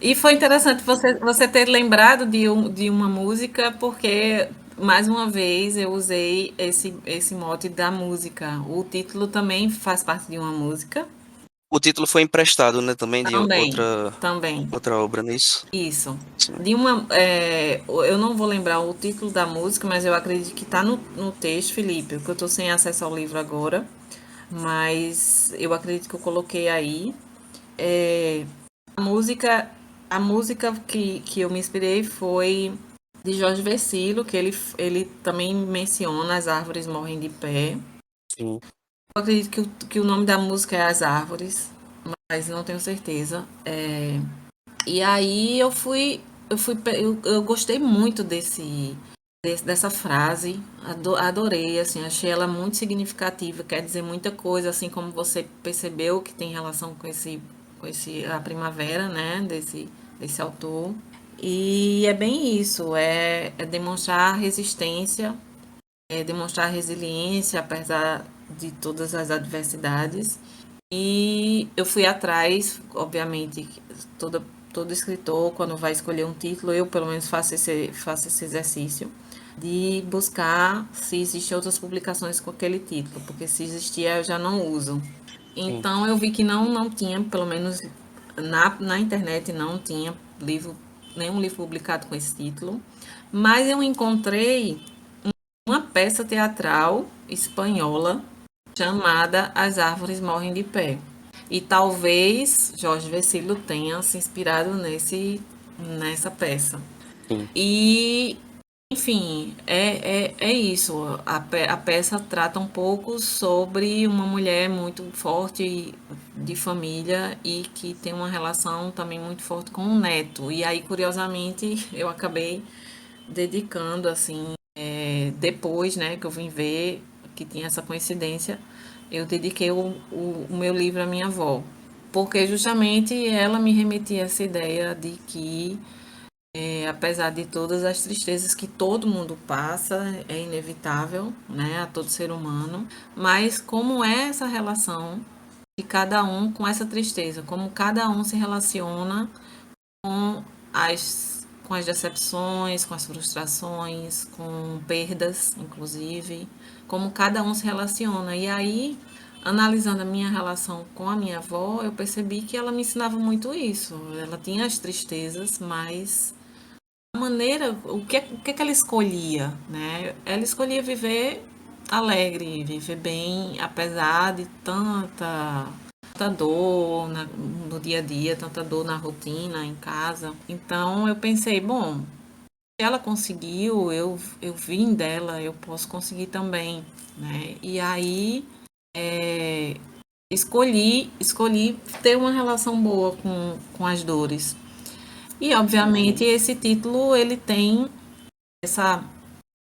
E foi interessante você ter lembrado de uma música, porque, mais uma vez, eu usei esse mote da música. O título também faz parte de uma música. O título foi emprestado, né, também de Também, outra também. outra obra, não é isso? Isso. Sim. Eu não vou lembrar o título da música, mas eu acredito que está no texto, Felipe, porque eu estou sem acesso ao livro agora. Mas eu acredito que eu coloquei aí. É, a música, a música que eu me inspirei foi de Jorge Vercillo, que ele também menciona As Árvores Morrem de Pé. Sim. Eu acredito que o nome da música é As Árvores, mas não tenho certeza. E aí eu gostei muito dessa frase, adorei, assim, achei ela muito significativa, quer dizer muita coisa, assim como você percebeu que tem relação com esse a primavera, né, desse autor. E é bem isso, é demonstrar resistência, é demonstrar resiliência apesar de todas as adversidades. E eu fui atrás, obviamente, todo, todo escritor, quando vai escolher um título, eu pelo menos faço esse exercício de buscar se existem outras publicações com aquele título, porque se existia eu já não uso. Sim. Então eu vi que não tinha, pelo menos na internet não tinha nenhum livro publicado com esse título, mas eu encontrei uma peça teatral espanhola chamada As Árvores Morrem de Pé. E talvez Jorge Vercillo tenha se inspirado nessa peça. Sim. E, enfim, é isso. A peça trata um pouco sobre uma mulher muito forte de família e que tem uma relação também muito forte com o neto. E aí, curiosamente, eu acabei dedicando, assim, depois, né, que eu vim ver que tinha essa coincidência, eu dediquei o meu livro à minha avó, porque justamente ela me remetia a essa ideia de que, apesar de todas as tristezas que todo mundo passa, é inevitável, né, a todo ser humano, mas como é essa relação de cada um com essa tristeza, como cada um se relaciona com as decepções, com as frustrações, com perdas, inclusive, como cada um se relaciona. E aí, analisando a minha relação com a minha avó, eu percebi que ela me ensinava muito isso. Ela tinha as tristezas, mas a maneira, o que ela escolhia, né? Ela escolhia viver alegre, viver bem, apesar de tanta dor no dia a dia, tanta dor na rotina, em casa. Então eu pensei, bom, se ela conseguiu, eu vim dela, eu posso conseguir também, né? E aí escolhi ter uma relação boa com as dores. E obviamente esse título ele tem essa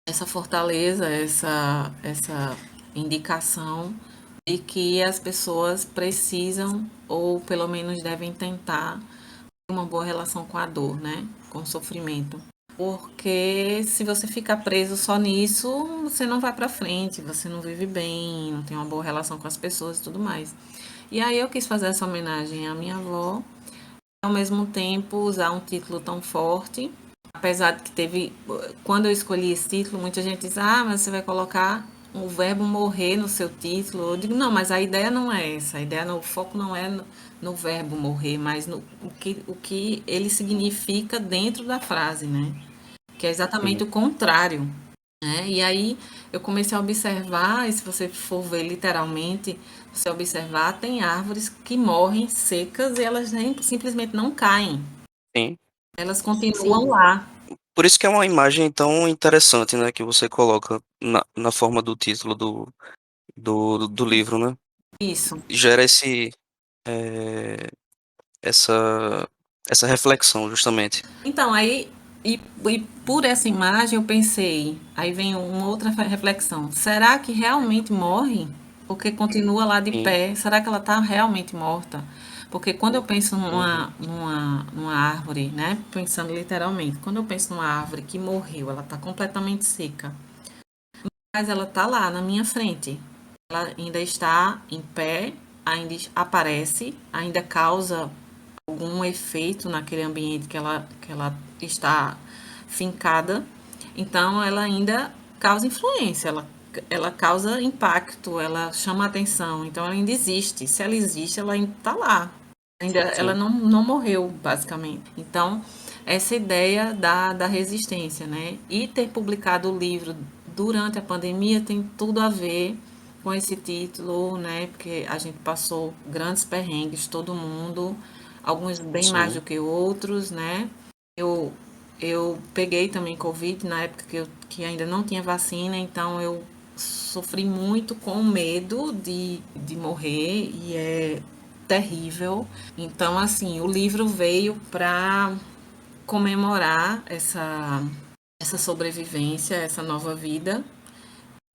essa fortaleza, essa indicação de que as pessoas precisam, ou pelo menos devem tentar, ter uma boa relação com a dor, né? Com o sofrimento. Porque se você ficar preso só nisso, você não vai para frente, você não vive bem, não tem uma boa relação com as pessoas e tudo mais. E aí eu quis fazer essa homenagem à minha avó, ao mesmo tempo usar um título tão forte. Apesar de que teve, quando eu escolhi esse título, muita gente diz, ah, mas você vai colocar o verbo morrer no seu título. Eu digo, não, mas a ideia não é essa. A ideia, o foco não é no verbo morrer, mas no o que ele significa dentro da frase, né? Que é exatamente Sim. o contrário, né? E aí eu comecei a observar, e se você for ver literalmente, você observar, tem árvores que morrem secas e elas simplesmente não caem. Sim. Elas continuam Sim. lá. Por isso que é uma imagem tão interessante, né, que você coloca na forma do título do livro, né? Isso. Gera eh, essa, essa reflexão, justamente. Então, aí, e por essa imagem eu pensei, aí vem uma outra reflexão. Será que realmente morre? Porque continua lá de Sim. pé. Será que ela está realmente morta? Porque quando eu penso Uhum. numa árvore, né? Pensando literalmente, quando eu penso numa árvore que morreu, ela está completamente seca, mas ela está lá na minha frente. Ela ainda está em pé, ainda aparece, ainda causa algum efeito naquele ambiente que ela está fincada. Então, ela ainda causa influência, ela causa impacto, ela chama atenção. Então, ela ainda existe. Se ela existe, ela ainda está lá. Ainda, ela Sim. não morreu, basicamente. Então, essa ideia da resistência, né? E ter publicado o livro durante a pandemia tem tudo a ver com esse título, né? Porque a gente passou grandes perrengues, todo mundo, alguns bem mais do Sim. que outros, né? Eu, eu peguei também Covid na época que ainda não tinha vacina, então eu sofri muito com medo de morrer e é terrível. Então, assim, o livro veio para comemorar essa sobrevivência, essa nova vida.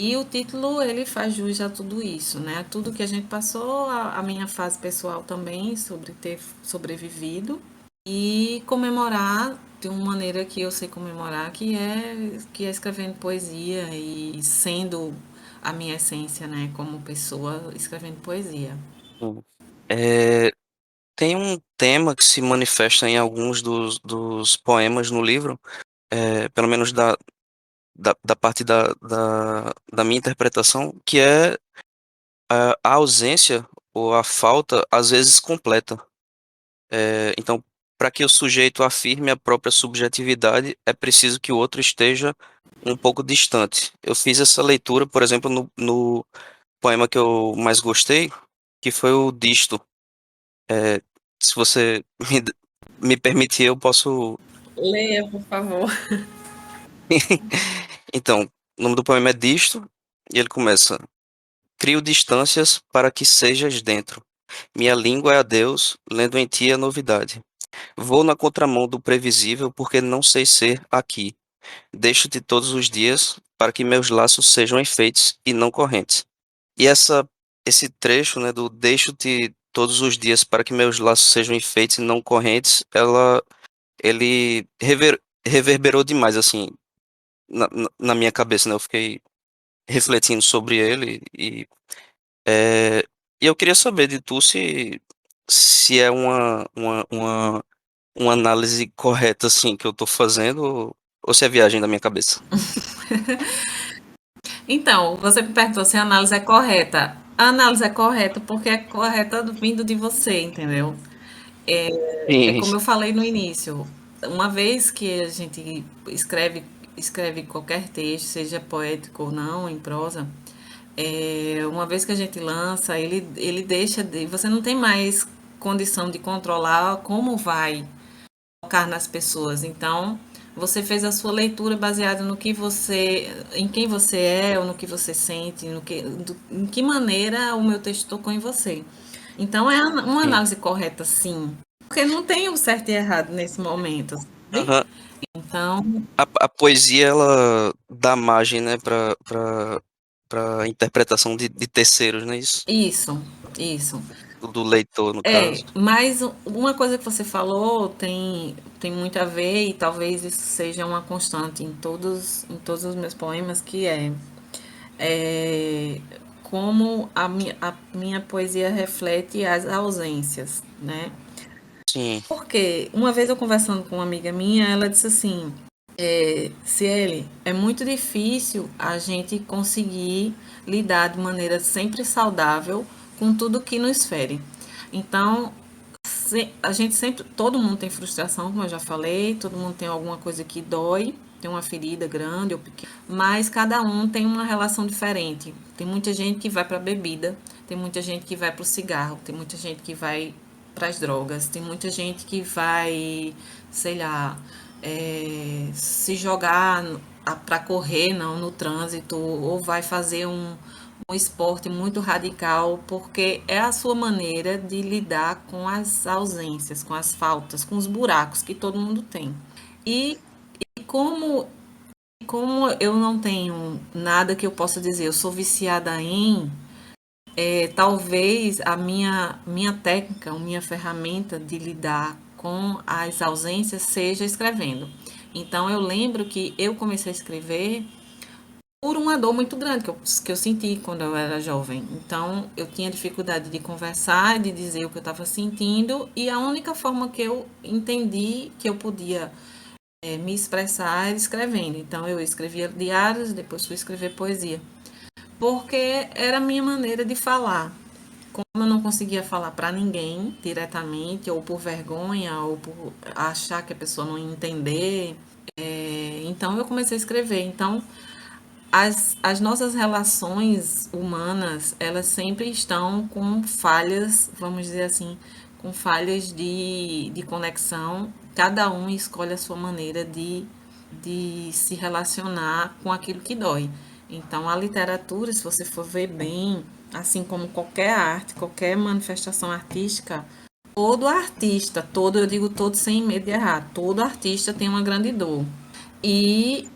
E o título ele faz jus a tudo isso, né? Tudo que a gente passou, a minha fase pessoal também sobre ter sobrevivido e comemorar de uma maneira que eu sei comemorar, que é escrevendo poesia e sendo a minha essência, né, como pessoa escrevendo poesia. Sim. Eh, Tem um tema que se manifesta em alguns dos poemas no livro, pelo menos da parte da minha interpretação, que é a ausência ou a falta, às vezes, completa. Então, para que o sujeito afirme a própria subjetividade, é preciso que o outro esteja um pouco distante. Eu fiz essa leitura, por exemplo, no poema que eu mais gostei, que foi o Disto. Eh, Se você me permitir, eu posso. Leia, por favor. Então, o nome do poema é Disto, e ele começa: Crio distâncias para que sejas dentro. Minha língua é a Deus, lendo em ti a novidade. Vou na contramão do previsível porque não sei ser aqui. deixo-te todos os dias para que meus laços sejam enfeites e não correntes. E esse trecho, né, do deixo-te todos os dias para que meus laços sejam enfeites e não correntes, ele reverberou demais, assim, na minha cabeça, né? Eu fiquei refletindo sobre ele é, e eu queria saber de tu se é uma análise correta, assim, que eu tô fazendo, ou se é viagem da minha cabeça. Então, você me perguntou se a análise é correta. A análise é correta porque é correta vindo de você, entendeu? É Sim, como eu falei no início, uma vez que a gente escreve qualquer texto, seja poético ou não, em prosa, uma vez que a gente lança, ele deixa de. Você não tem mais condição de controlar como vai tocar nas pessoas. Então, você fez a sua leitura baseada no que em quem você é, ou no que você sente, em que maneira o meu texto tocou em você. Então, é uma sim. análise correta, sim. Porque não tem o certo e errado nesse momento, sabe? Aham. Então, A poesia, ela dá margem, né, pra interpretação de terceiros, não é isso? isso. Do leitor, no caso. Mas uma coisa que você falou tem muito a ver, e talvez isso seja uma constante em todos os meus poemas, que é como a minha poesia reflete as ausências, né? Sim, Porque uma vez eu conversando com uma amiga minha, ela disse assim, Ciele, é muito difícil a gente conseguir lidar de maneira sempre saudável com tudo que nos fere. Então, a gente sempre, todo mundo tem frustração, como eu já falei, todo mundo tem alguma coisa que dói, tem uma ferida grande ou pequena, mas cada um tem uma relação diferente. Tem muita gente que vai para a bebida, tem muita gente que vai para o cigarro, tem muita gente que vai para as drogas, tem muita gente que vai, sei lá, se jogar para correr não no trânsito, ou vai fazer um esporte muito radical, porque é a sua maneira de lidar com as ausências, com as faltas, com os buracos que todo mundo tem. E, e como eu não tenho nada que eu possa dizer, eu sou viciada em, talvez a minha técnica, a minha ferramenta de lidar com as ausências seja escrevendo. Então eu lembro que eu comecei a escrever por uma dor muito grande que eu senti quando eu era jovem. Então, eu tinha dificuldade de conversar, de dizer o que eu estava sentindo, e a única forma que eu entendi que eu podia me expressar era escrevendo. Então, eu escrevia diários, depois fui escrever poesia, porque era a minha maneira de falar. Como eu não conseguia falar para ninguém diretamente, ou por vergonha, ou por achar que a pessoa não ia entender, então eu comecei a escrever. Então, as nossas relações humanas, elas sempre estão com falhas, vamos dizer assim, com falhas de conexão. Cada um escolhe a sua maneira de se relacionar com aquilo que dói. Então, a literatura, se você for ver bem, assim como qualquer arte, qualquer manifestação artística, todo artista, todo, eu digo todo sem medo de errar, todo artista tem uma grande dor. E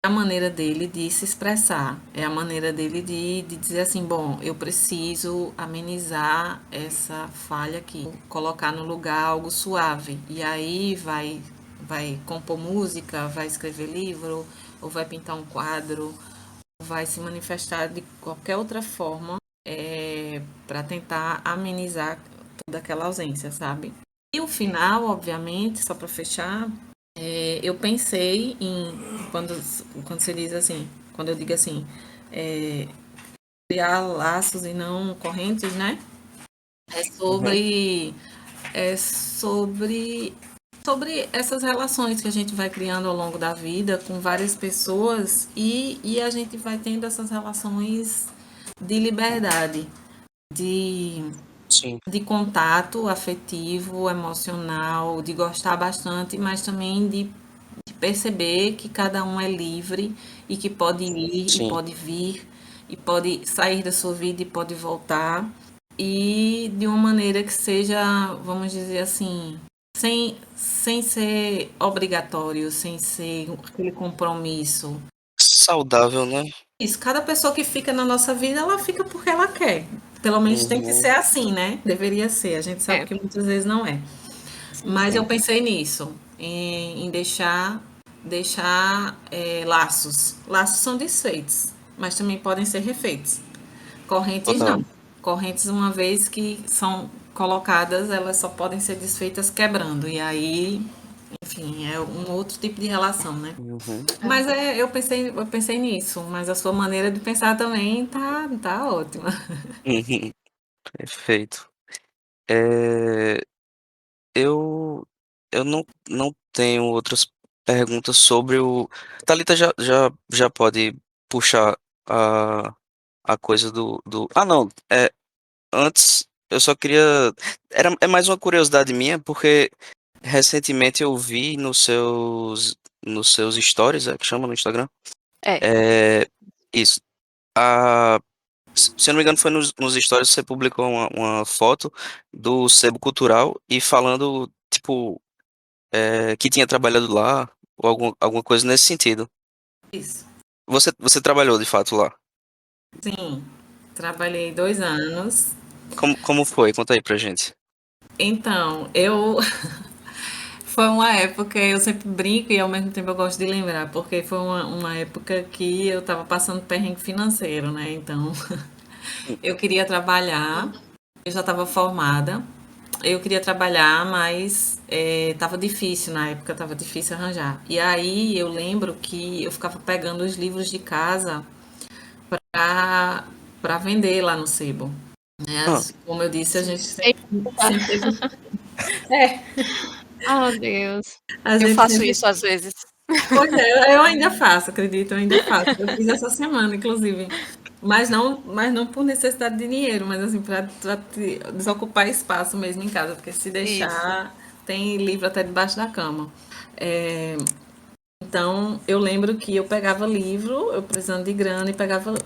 a maneira dele de se expressar, é a maneira dele de dizer assim, bom, eu preciso amenizar essa falha aqui, colocar no lugar algo suave. E aí vai compor música, vai escrever livro, ou vai pintar um quadro, ou vai se manifestar de qualquer outra forma para tentar amenizar toda aquela ausência, sabe? E o final, obviamente, só para fechar, eu pensei em, quando você diz assim, quando eu digo assim, criar laços e não correntes, né? É uhum, sobre, é sobre, sobre essas relações que a gente vai criando ao longo da vida com várias pessoas e a gente vai tendo essas relações de liberdade, de, sim, de contato afetivo, emocional, de gostar bastante, mas também de perceber que cada um é livre e que pode ir e sim, pode vir e pode sair da sua vida e pode voltar e de uma maneira que seja, vamos dizer assim, sem ser obrigatório, sem ser aquele compromisso. Saudável, né? Isso, cada pessoa que fica na nossa vida, ela fica porque ela quer. Pelo menos tem que ser assim, né? Deveria ser. A gente sabe É. que muitas vezes não é. Mas eu pensei nisso, em deixar laços. Laços são desfeitos, mas também podem ser refeitos. Correntes Total. não. Correntes, uma vez que são colocadas, elas só podem ser desfeitas quebrando. E aí, enfim, é um outro tipo de relação, né? Uhum. Mas eu pensei nisso, mas a sua maneira de pensar também tá ótima. Uhum. Perfeito. É, eu eu não tenho outras perguntas sobre o. Thalita já pode puxar a coisa do. Ah, não. Antes, eu só queria. É mais uma curiosidade minha, porque recentemente eu vi nos seus stories, que chama no Instagram. É, É, isso. A, se eu não me engano, foi nos stories que você publicou uma foto do Sebo Cultural e falando, tipo, que tinha trabalhado lá, ou alguma coisa nesse sentido. Isso. Você trabalhou de fato lá. Sim, trabalhei 2 anos. Como foi? Conta aí pra gente. Então, foi uma época, eu sempre brinco e ao mesmo tempo eu gosto de lembrar, porque foi uma época que eu estava passando perrengue financeiro, né? Então, eu queria trabalhar, eu já estava formada, eu queria trabalhar, mas estava difícil na época, estava difícil arranjar. E aí eu lembro que eu ficava pegando os livros de casa para vender lá no sebo. Né? Ah, Como eu disse, a gente Eita. sempre teve. É, Oh, Deus. a eu gente faço sempre. isso às vezes. Pois é, eu ainda faço, acredito, eu ainda faço. Eu fiz essa semana, inclusive. Mas não por necessidade de dinheiro, mas assim, para desocupar espaço mesmo em casa, porque se Isso. deixar, tem livro até debaixo da cama. É, então, eu lembro que eu pegava livro, eu precisando de grana, e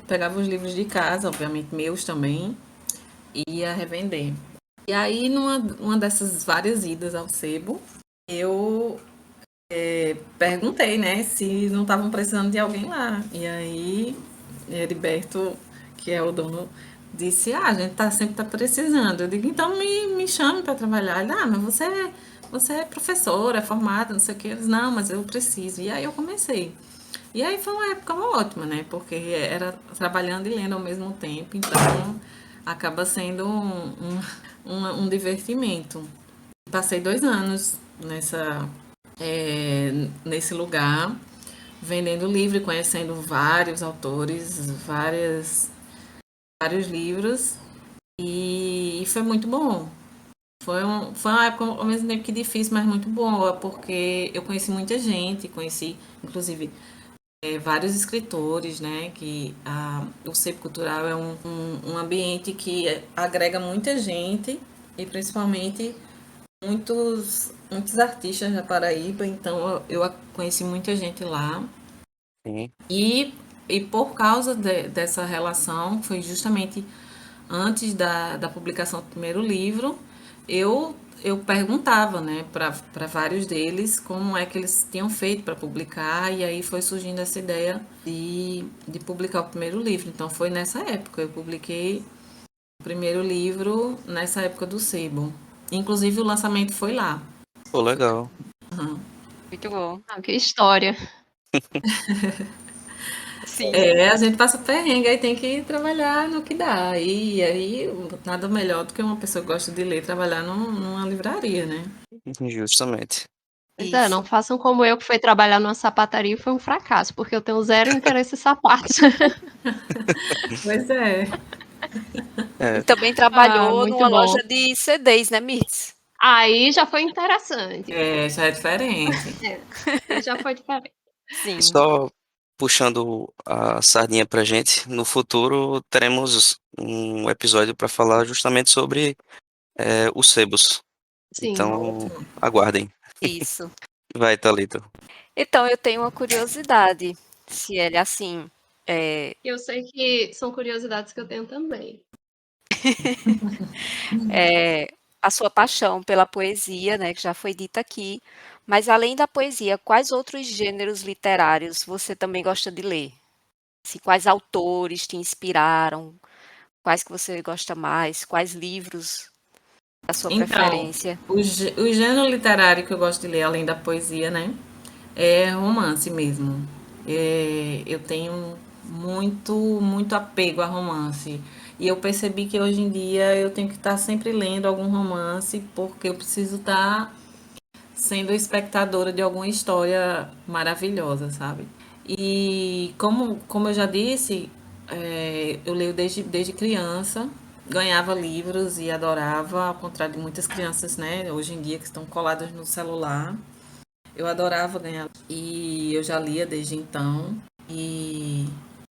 pegava os livros de casa, obviamente meus também, e ia revender. E aí, numa uma dessas várias idas ao sebo, eu perguntei, né, se não estavam precisando de alguém lá. E aí, Heriberto, que é o dono, disse: Ah, a gente sempre tá precisando. Eu digo: Então me chame para trabalhar. Ele: Ah, mas você é professora, é formada, não sei o que. Eu disse: Não, mas eu preciso. E aí eu comecei. E aí foi uma época ótima, né, porque era trabalhando e lendo ao mesmo tempo. Então, acaba sendo um divertimento. Passei 2 anos nesse lugar, vendendo livro e conhecendo vários autores, vários livros, e foi muito bom. Foi uma época ao mesmo tempo que difícil, mas muito boa, porque eu conheci muita gente, conheci inclusive vários escritores, né? Que o Centro Cultural é um ambiente que agrega muita gente e principalmente muitos artistas da Paraíba, então eu conheci muita gente lá. sim. E por causa dessa relação, foi justamente antes da publicação do primeiro livro, eu perguntava, né, para vários deles como é que eles tinham feito para publicar, e aí foi surgindo essa ideia de publicar o primeiro livro. Então foi nessa época, eu publiquei o primeiro livro nessa época do sebo. Inclusive o lançamento foi lá. Pô, legal. Muito bom. Ah, que história. Sim. A gente passa perrengue, aí tem que trabalhar no que dá. E aí, nada melhor do que uma pessoa que gosta de ler trabalhar numa livraria, né? Justamente. Pois é, Isso. não façam como eu que fui trabalhar numa sapataria e foi um fracasso, porque eu tenho zero interesse em sapatos. Pois é. E É, também Ah, trabalhou muito numa bom. loja de CDs, né, Mirtz? Aí já foi interessante. Já é diferente. É, aí já foi diferente. e Sim. só puxando a sardinha pra gente, no futuro teremos um episódio para falar justamente sobre os sebos. Sim. Então, aguardem. Isso. Vai, Thalita. Então, eu tenho uma curiosidade, se ele assim, Eu sei que são curiosidades que eu tenho também. a sua paixão pela poesia, né, que já foi dita aqui, mas além da poesia, quais outros gêneros literários você também gosta de ler? Assim, quais autores te inspiraram? Quais que você gosta mais? Quais livros da sua Então, preferência? o gênero literário que eu gosto de ler, além da poesia, né, é romance mesmo. Eu tenho muito apego a romance. E eu percebi que hoje em dia eu tenho que estar sempre lendo algum romance, porque eu preciso estar sendo espectadora de alguma história maravilhosa, sabe? E como eu já disse, eu leio desde criança, ganhava livros e adorava, ao contrário de muitas crianças, né, hoje em dia que estão coladas no celular. Eu adorava ganhar e eu já lia desde então. E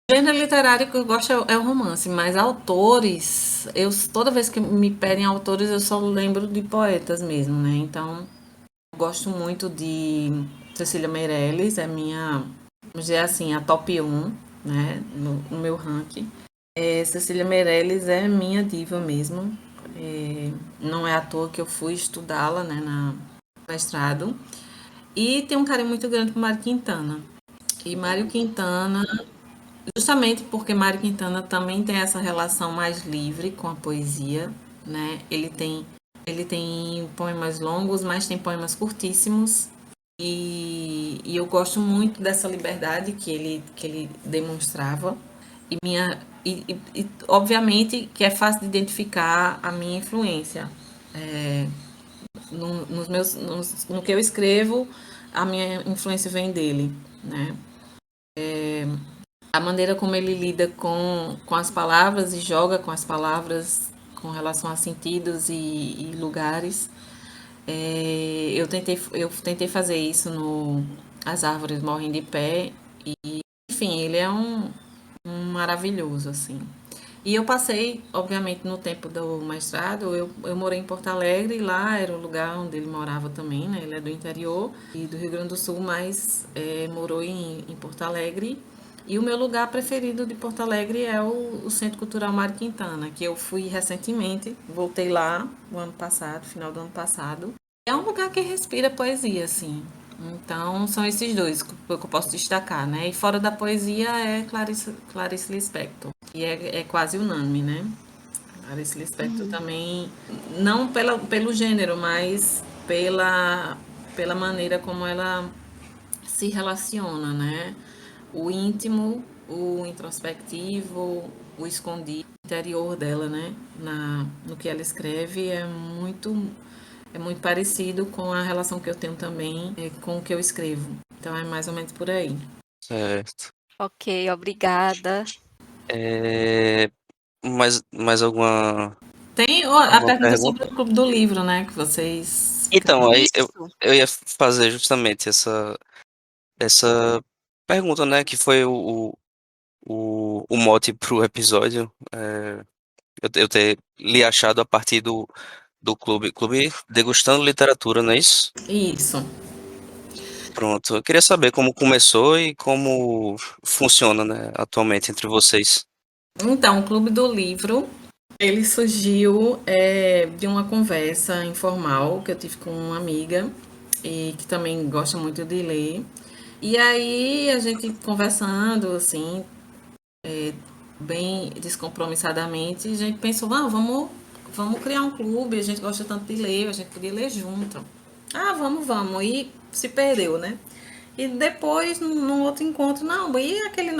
o gênero literário que eu gosto é o romance, mas autores, toda vez que me pedem autores, eu só lembro de poetas mesmo, né? Então, eu gosto muito de Cecília Meirelles, é minha, vamos dizer assim, a top 1, né, no meu ranking. Cecília Meirelles é minha diva mesmo. Não é à toa que eu fui estudá-la, né, no mestrado. E tem um carinho muito grande por Mário Quintana. E Mário Quintana, justamente porque Mário Quintana também tem essa relação mais livre com a poesia, né? Ele tem poemas longos, mas tem poemas curtíssimos. E eu gosto muito dessa liberdade que ele demonstrava. Obviamente que é fácil de identificar a minha influência. No que eu escrevo, a minha influência vem dele, né? A maneira como ele lida com as palavras e joga com as palavras com relação a sentidos e lugares. Eu tentei fazer isso no As Árvores Morrem de Pé. Enfim, ele é um maravilhoso, assim. E eu passei, obviamente, no tempo do mestrado, eu morei em Porto Alegre, e lá era o lugar onde ele morava também, né? Ele é do interior e do Rio Grande do Sul, mas morou em Porto Alegre. E o meu lugar preferido de Porto Alegre é o Centro Cultural Mário Quintana, que eu fui recentemente, voltei lá no ano passado, final do ano passado. É um lugar que respira poesia, assim. Então, são esses dois que eu posso destacar, né? E fora da poesia é Clarice Lispector. E é quase unânime, né? Clarice Lispector também, não pelo gênero, mas pela maneira como ela se relaciona, né? O íntimo, o introspectivo, o escondido, o interior dela, né? No que ela escreve é muito parecido com a relação que eu tenho também com o que eu escrevo. Então é mais ou menos por aí. Certo. Ok, obrigada. É, mais alguma, Tem a alguma pergunta sobre pergunta? o Clube do Livro, né? Que vocês Então, criam. aí eu, Isso. eu ia fazer justamente essa pergunta, né? Que foi o mote pro episódio. Eu ter lhe achado a partir do clube Degustando Literatura, não é isso? Isso. Pronto. Eu queria saber como começou e como funciona, né, atualmente entre vocês. Então, o Clube do Livro, ele surgiu de uma conversa informal que eu tive com uma amiga e que também gosta muito de ler. E aí a gente conversando assim, bem descompromissadamente, a gente pensou, vamos criar um clube, a gente gosta tanto de ler, a gente podia ler junto. Ah, vamos. E se perdeu, né? E depois, num outro encontro, não, e aquela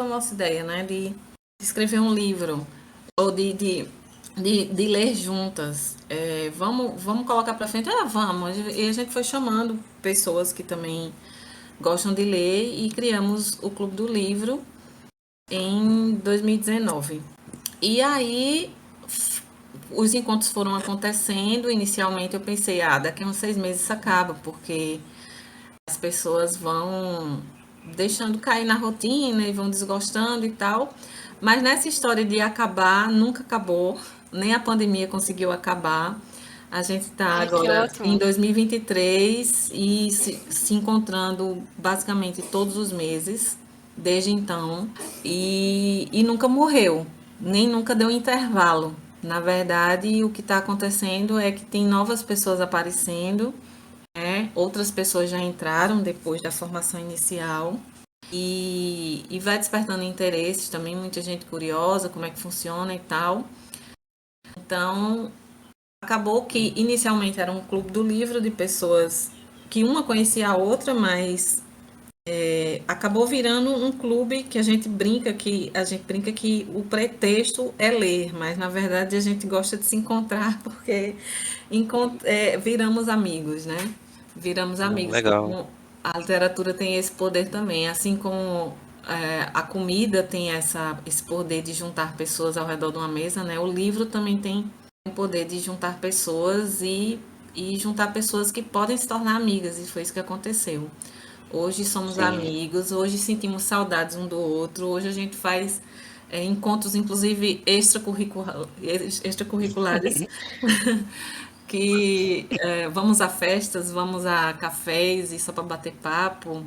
nossa ideia, né? De escrever um livro, ou de ler juntas. Vamos colocar pra frente? Ah, vamos. E a gente foi chamando pessoas que também gostam de ler e criamos o Clube do Livro em 2019. E aí os encontros foram acontecendo. Inicialmente eu pensei, daqui a uns 6 meses isso acaba, porque as pessoas vão deixando cair na rotina e vão desgostando e tal. Mas nessa história de acabar, nunca acabou, nem a pandemia conseguiu acabar. A gente está Ai, que agora em ótimo. 2023 e se encontrando basicamente todos os meses, desde então, e nunca morreu, nem nunca deu intervalo. Na verdade, o que está acontecendo é que tem novas pessoas aparecendo, né? Outras pessoas já entraram depois da formação inicial e vai despertando interesses também, muita gente curiosa, como é que funciona e tal. Então, acabou que inicialmente era um clube do livro de pessoas que uma conhecia a outra, mas acabou virando um clube que a gente brinca que o pretexto é ler, mas na verdade a gente gosta de se encontrar porque viramos amigos, né? Viramos amigos. Legal. Como a literatura tem esse poder também, assim como a comida tem esse poder de juntar pessoas ao redor de uma mesa, né? O livro também tem o poder de juntar pessoas e juntar pessoas que podem se tornar amigas, e foi isso que aconteceu. Hoje somos Sim. amigos, hoje sentimos saudades um do outro, hoje a gente faz encontros, inclusive extracurriculares, que vamos a festas, vamos a cafés e só para bater papo.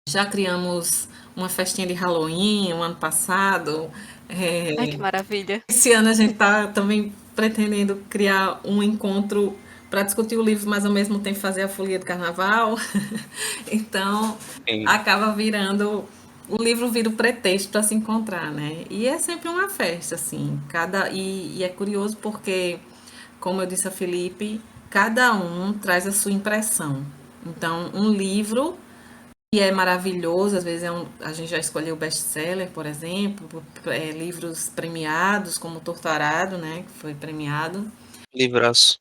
Já criamos uma festinha de Halloween o ano passado. Ai, que maravilha. Esse ano a gente está também pretendendo criar um encontro para discutir o livro, mas ao mesmo tempo fazer a folia do carnaval. Então, Sim. acaba virando. O livro vira o pretexto para se encontrar, né? E é sempre uma festa, assim. E é curioso porque, como eu disse a Felipe, cada um traz a sua impressão. Então, um livro que é maravilhoso, às vezes a gente já escolheu best-seller, por exemplo, livros premiados, como Torturado, né, que foi premiado, Livraço.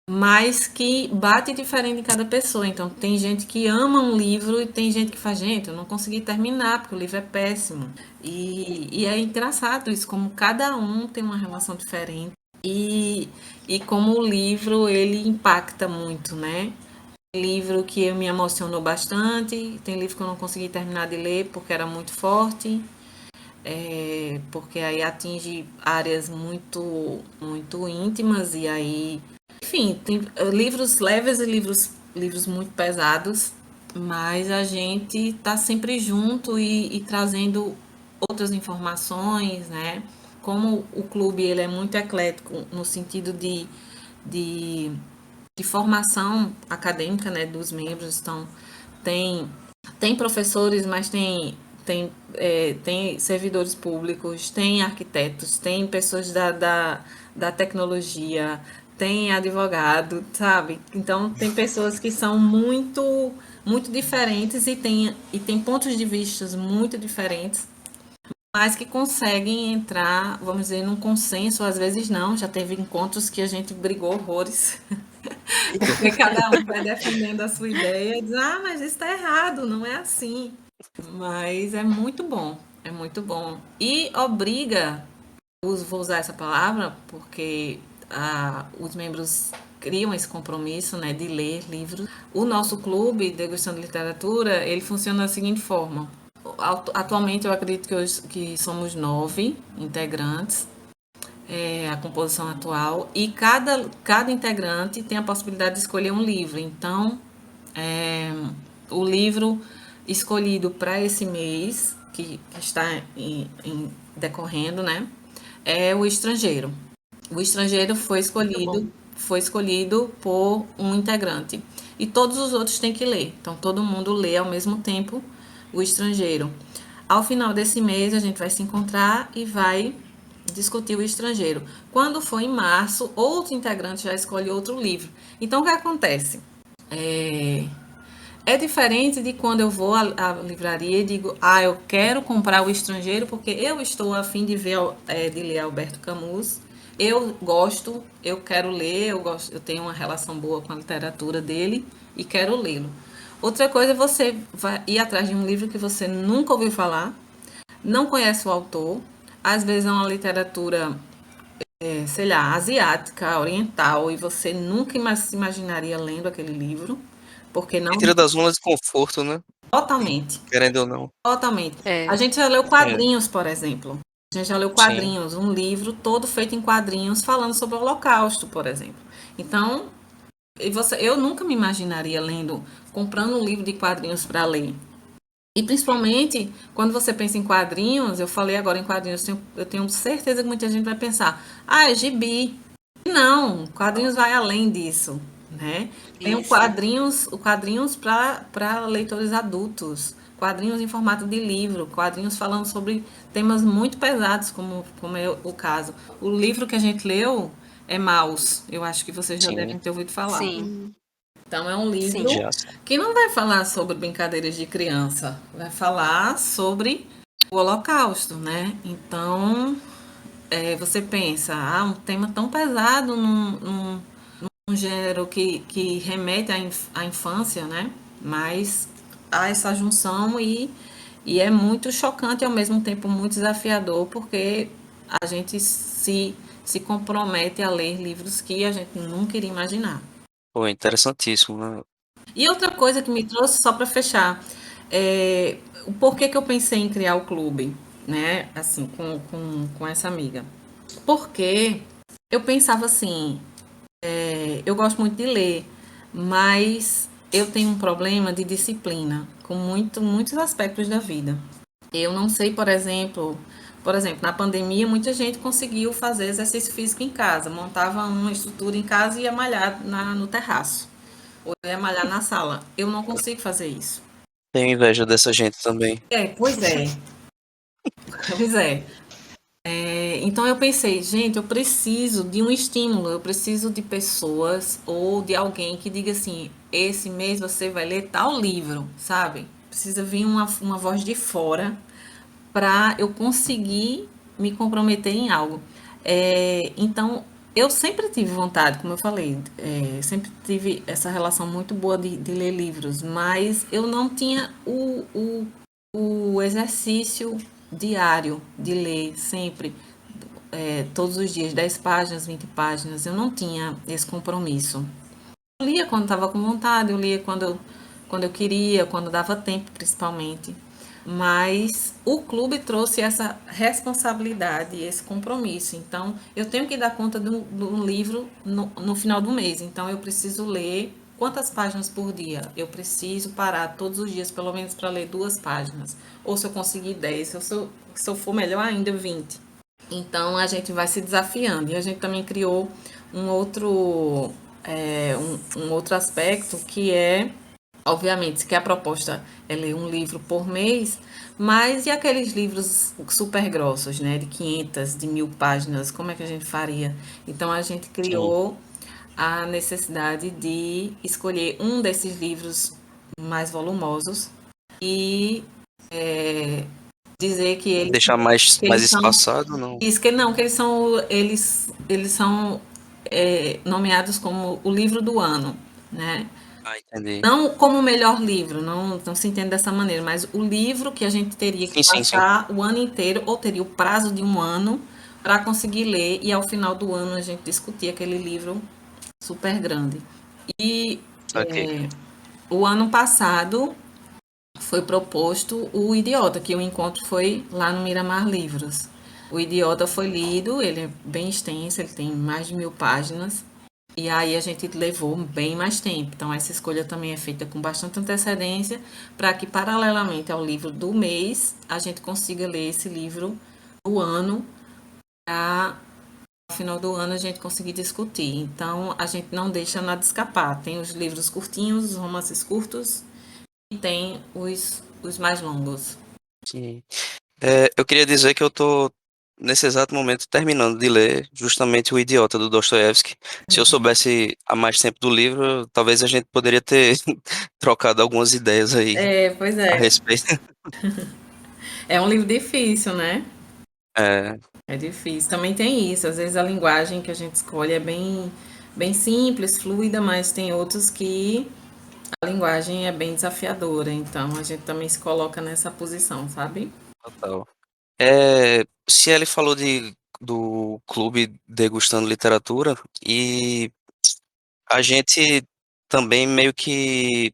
mas que bate diferente em cada pessoa. Então, tem gente que ama um livro e tem gente que faz, gente, eu não consegui terminar porque o livro é péssimo. E é engraçado isso, como cada um tem uma relação diferente e como o livro ele impacta muito, né? Tem livro que me emocionou bastante, tem livro que eu não consegui terminar de ler porque era muito forte, porque aí atinge áreas muito, muito íntimas e aí, enfim, tem livros leves e livros muito pesados, mas a gente está sempre junto e trazendo outras informações, né? Como o clube ele é muito eclético no sentido de de formação acadêmica, né, dos membros. Então, tem, tem professores, mas tem servidores públicos, tem arquitetos, tem pessoas da tecnologia, tem advogado, sabe? Então, tem pessoas que são muito, muito diferentes e tem pontos de vista muito diferentes, mas que conseguem entrar, vamos dizer, num consenso, às vezes não, já teve encontros que a gente brigou horrores, porque cada um vai defendendo a sua ideia e diz, mas isso está errado, não é assim. Mas é muito bom, é muito bom. E obriga, vou usar essa palavra, porque os membros criam esse compromisso, né, de ler livros. O nosso clube, Degustando Literatura, ele funciona da seguinte forma. Atualmente eu acredito que somos 9 integrantes, a composição atual, e cada integrante tem a possibilidade de escolher um livro. Então, o livro escolhido para esse mês, que está decorrendo, né, é O Estrangeiro. O Estrangeiro foi escolhido por um integrante. E todos os outros têm que ler. Então, todo mundo lê ao mesmo tempo O Estrangeiro. Ao final desse mês, a gente vai se encontrar e vai discutir O Estrangeiro. Quando for em março, outro integrante já escolhe outro livro. Então, o que acontece? É diferente de quando eu vou à livraria e digo, eu quero comprar O Estrangeiro porque eu estou a fim de ler Alberto Camus. Eu gosto, eu quero ler, eu tenho uma relação boa com a literatura dele e quero lê-lo. Outra coisa é você vai ir atrás de um livro que você nunca ouviu falar, não conhece o autor, às vezes é uma literatura, sei lá, asiática, oriental, e você nunca se imaginaria lendo aquele livro, porque não. E tira da zona de conforto, né? Totalmente, Querendo ou não. totalmente. A É, gente já leu É, quadrinhos, por exemplo. A gente já leu sim. quadrinhos, um livro todo feito em quadrinhos falando sobre o Holocausto, por exemplo. Então, eu nunca me imaginaria comprando um livro de quadrinhos para ler. E principalmente, quando você pensa em quadrinhos, eu falei agora em quadrinhos, eu tenho certeza que muita gente vai pensar, é gibi. Não, quadrinhos vai além disso, né? Tem Isso. o quadrinhos para leitores adultos, quadrinhos em formato de livro, quadrinhos falando sobre temas muito pesados, como é o caso. O livro que a gente leu é Maus, eu acho que vocês já Sim, devem ter ouvido falar. Sim, Então, é um sim. livro já sim. que não vai falar sobre brincadeiras de criança, vai falar sobre o Holocausto, né? Então, você pensa, um tema tão pesado num gênero que remete à infância, né? Mas há essa junção e é muito chocante e ao mesmo tempo muito desafiador, porque a gente se compromete a ler livros que a gente nunca iria imaginar. Pô, interessantíssimo, né? E outra coisa que me trouxe, só para fechar, o porquê que eu pensei em criar o clube, né? Assim, com essa amiga. Porque eu pensava assim, eu gosto muito de ler, mas eu tenho um problema de disciplina com muitos aspectos da vida. Eu não sei, por exemplo, na pandemia muita gente conseguiu fazer exercício físico em casa, montava uma estrutura em casa e ia malhar no terraço, ou ia malhar na sala. Eu não consigo fazer isso. Tenho inveja dessa gente também. Pois é, pois é. Então eu pensei, gente, eu preciso de um estímulo, eu preciso de pessoas ou de alguém que diga assim, esse mês você vai ler tal livro, sabe? Precisa vir uma voz de fora para eu conseguir me comprometer em algo. Então, eu sempre tive vontade, como eu falei, sempre tive essa relação muito boa de ler livros, mas eu não tinha o exercício diário de ler sempre, todos os dias, 10 páginas, 20 páginas, eu não tinha esse compromisso. Eu lia quando estava com vontade, eu lia quando eu queria, quando dava tempo, principalmente. Mas o clube trouxe essa responsabilidade, esse compromisso. Então, eu tenho que dar conta do livro no final do mês. Então, eu preciso ler quantas páginas por dia? Eu preciso parar todos os dias, pelo menos, para ler 2 páginas. Ou se eu conseguir 10, ou se eu for melhor ainda, 20. Então, a gente vai se desafiando. E a gente também criou um outro, um outro aspecto que é, obviamente, que a proposta é ler um livro por mês, mas e aqueles livros super grossos, né, de 500, de 1000 páginas, como é que a gente faria? Então a gente Sim. criou a necessidade de escolher um desses livros mais volumosos e dizer Deixar mais, que mais eles são espaçado, não. isso, que não, que eles são nomeados como o livro do ano, né? Ah, entendi. Não como o melhor livro, não se entende dessa maneira, mas o livro que a gente teria que Sim, sim, sim. passar o ano inteiro, ou teria o prazo de um ano para conseguir ler, e ao final do ano a gente discutir aquele livro super grande. E Ok. o ano passado foi proposto o Idiota, que o encontro foi lá no Miramar Livros. O Idiota foi lido, ele é bem extenso, ele tem mais de 1000 páginas. E aí a gente levou bem mais tempo. Então essa escolha também é feita com bastante antecedência, para que paralelamente ao livro do mês, a gente consiga ler esse livro do ano, para no final do ano a gente conseguir discutir. Então a gente não deixa nada escapar. Tem os livros curtinhos, os romances curtos, e tem os mais longos. Sim. Eu queria dizer que eu tô, nesse exato momento, terminando de ler justamente O Idiota, do Dostoiévski. Se eu soubesse há mais tempo do livro, talvez a gente poderia ter trocado algumas ideias aí Pois a é. respeito. É um livro difícil, né? É, É difícil. Também tem isso. Às vezes a linguagem que a gente escolhe é bem simples, fluida, mas tem outros que a linguagem é bem desafiadora. Então a gente também se coloca nessa posição, sabe? total. Ciele falou do clube Degustando Literatura e a gente também meio que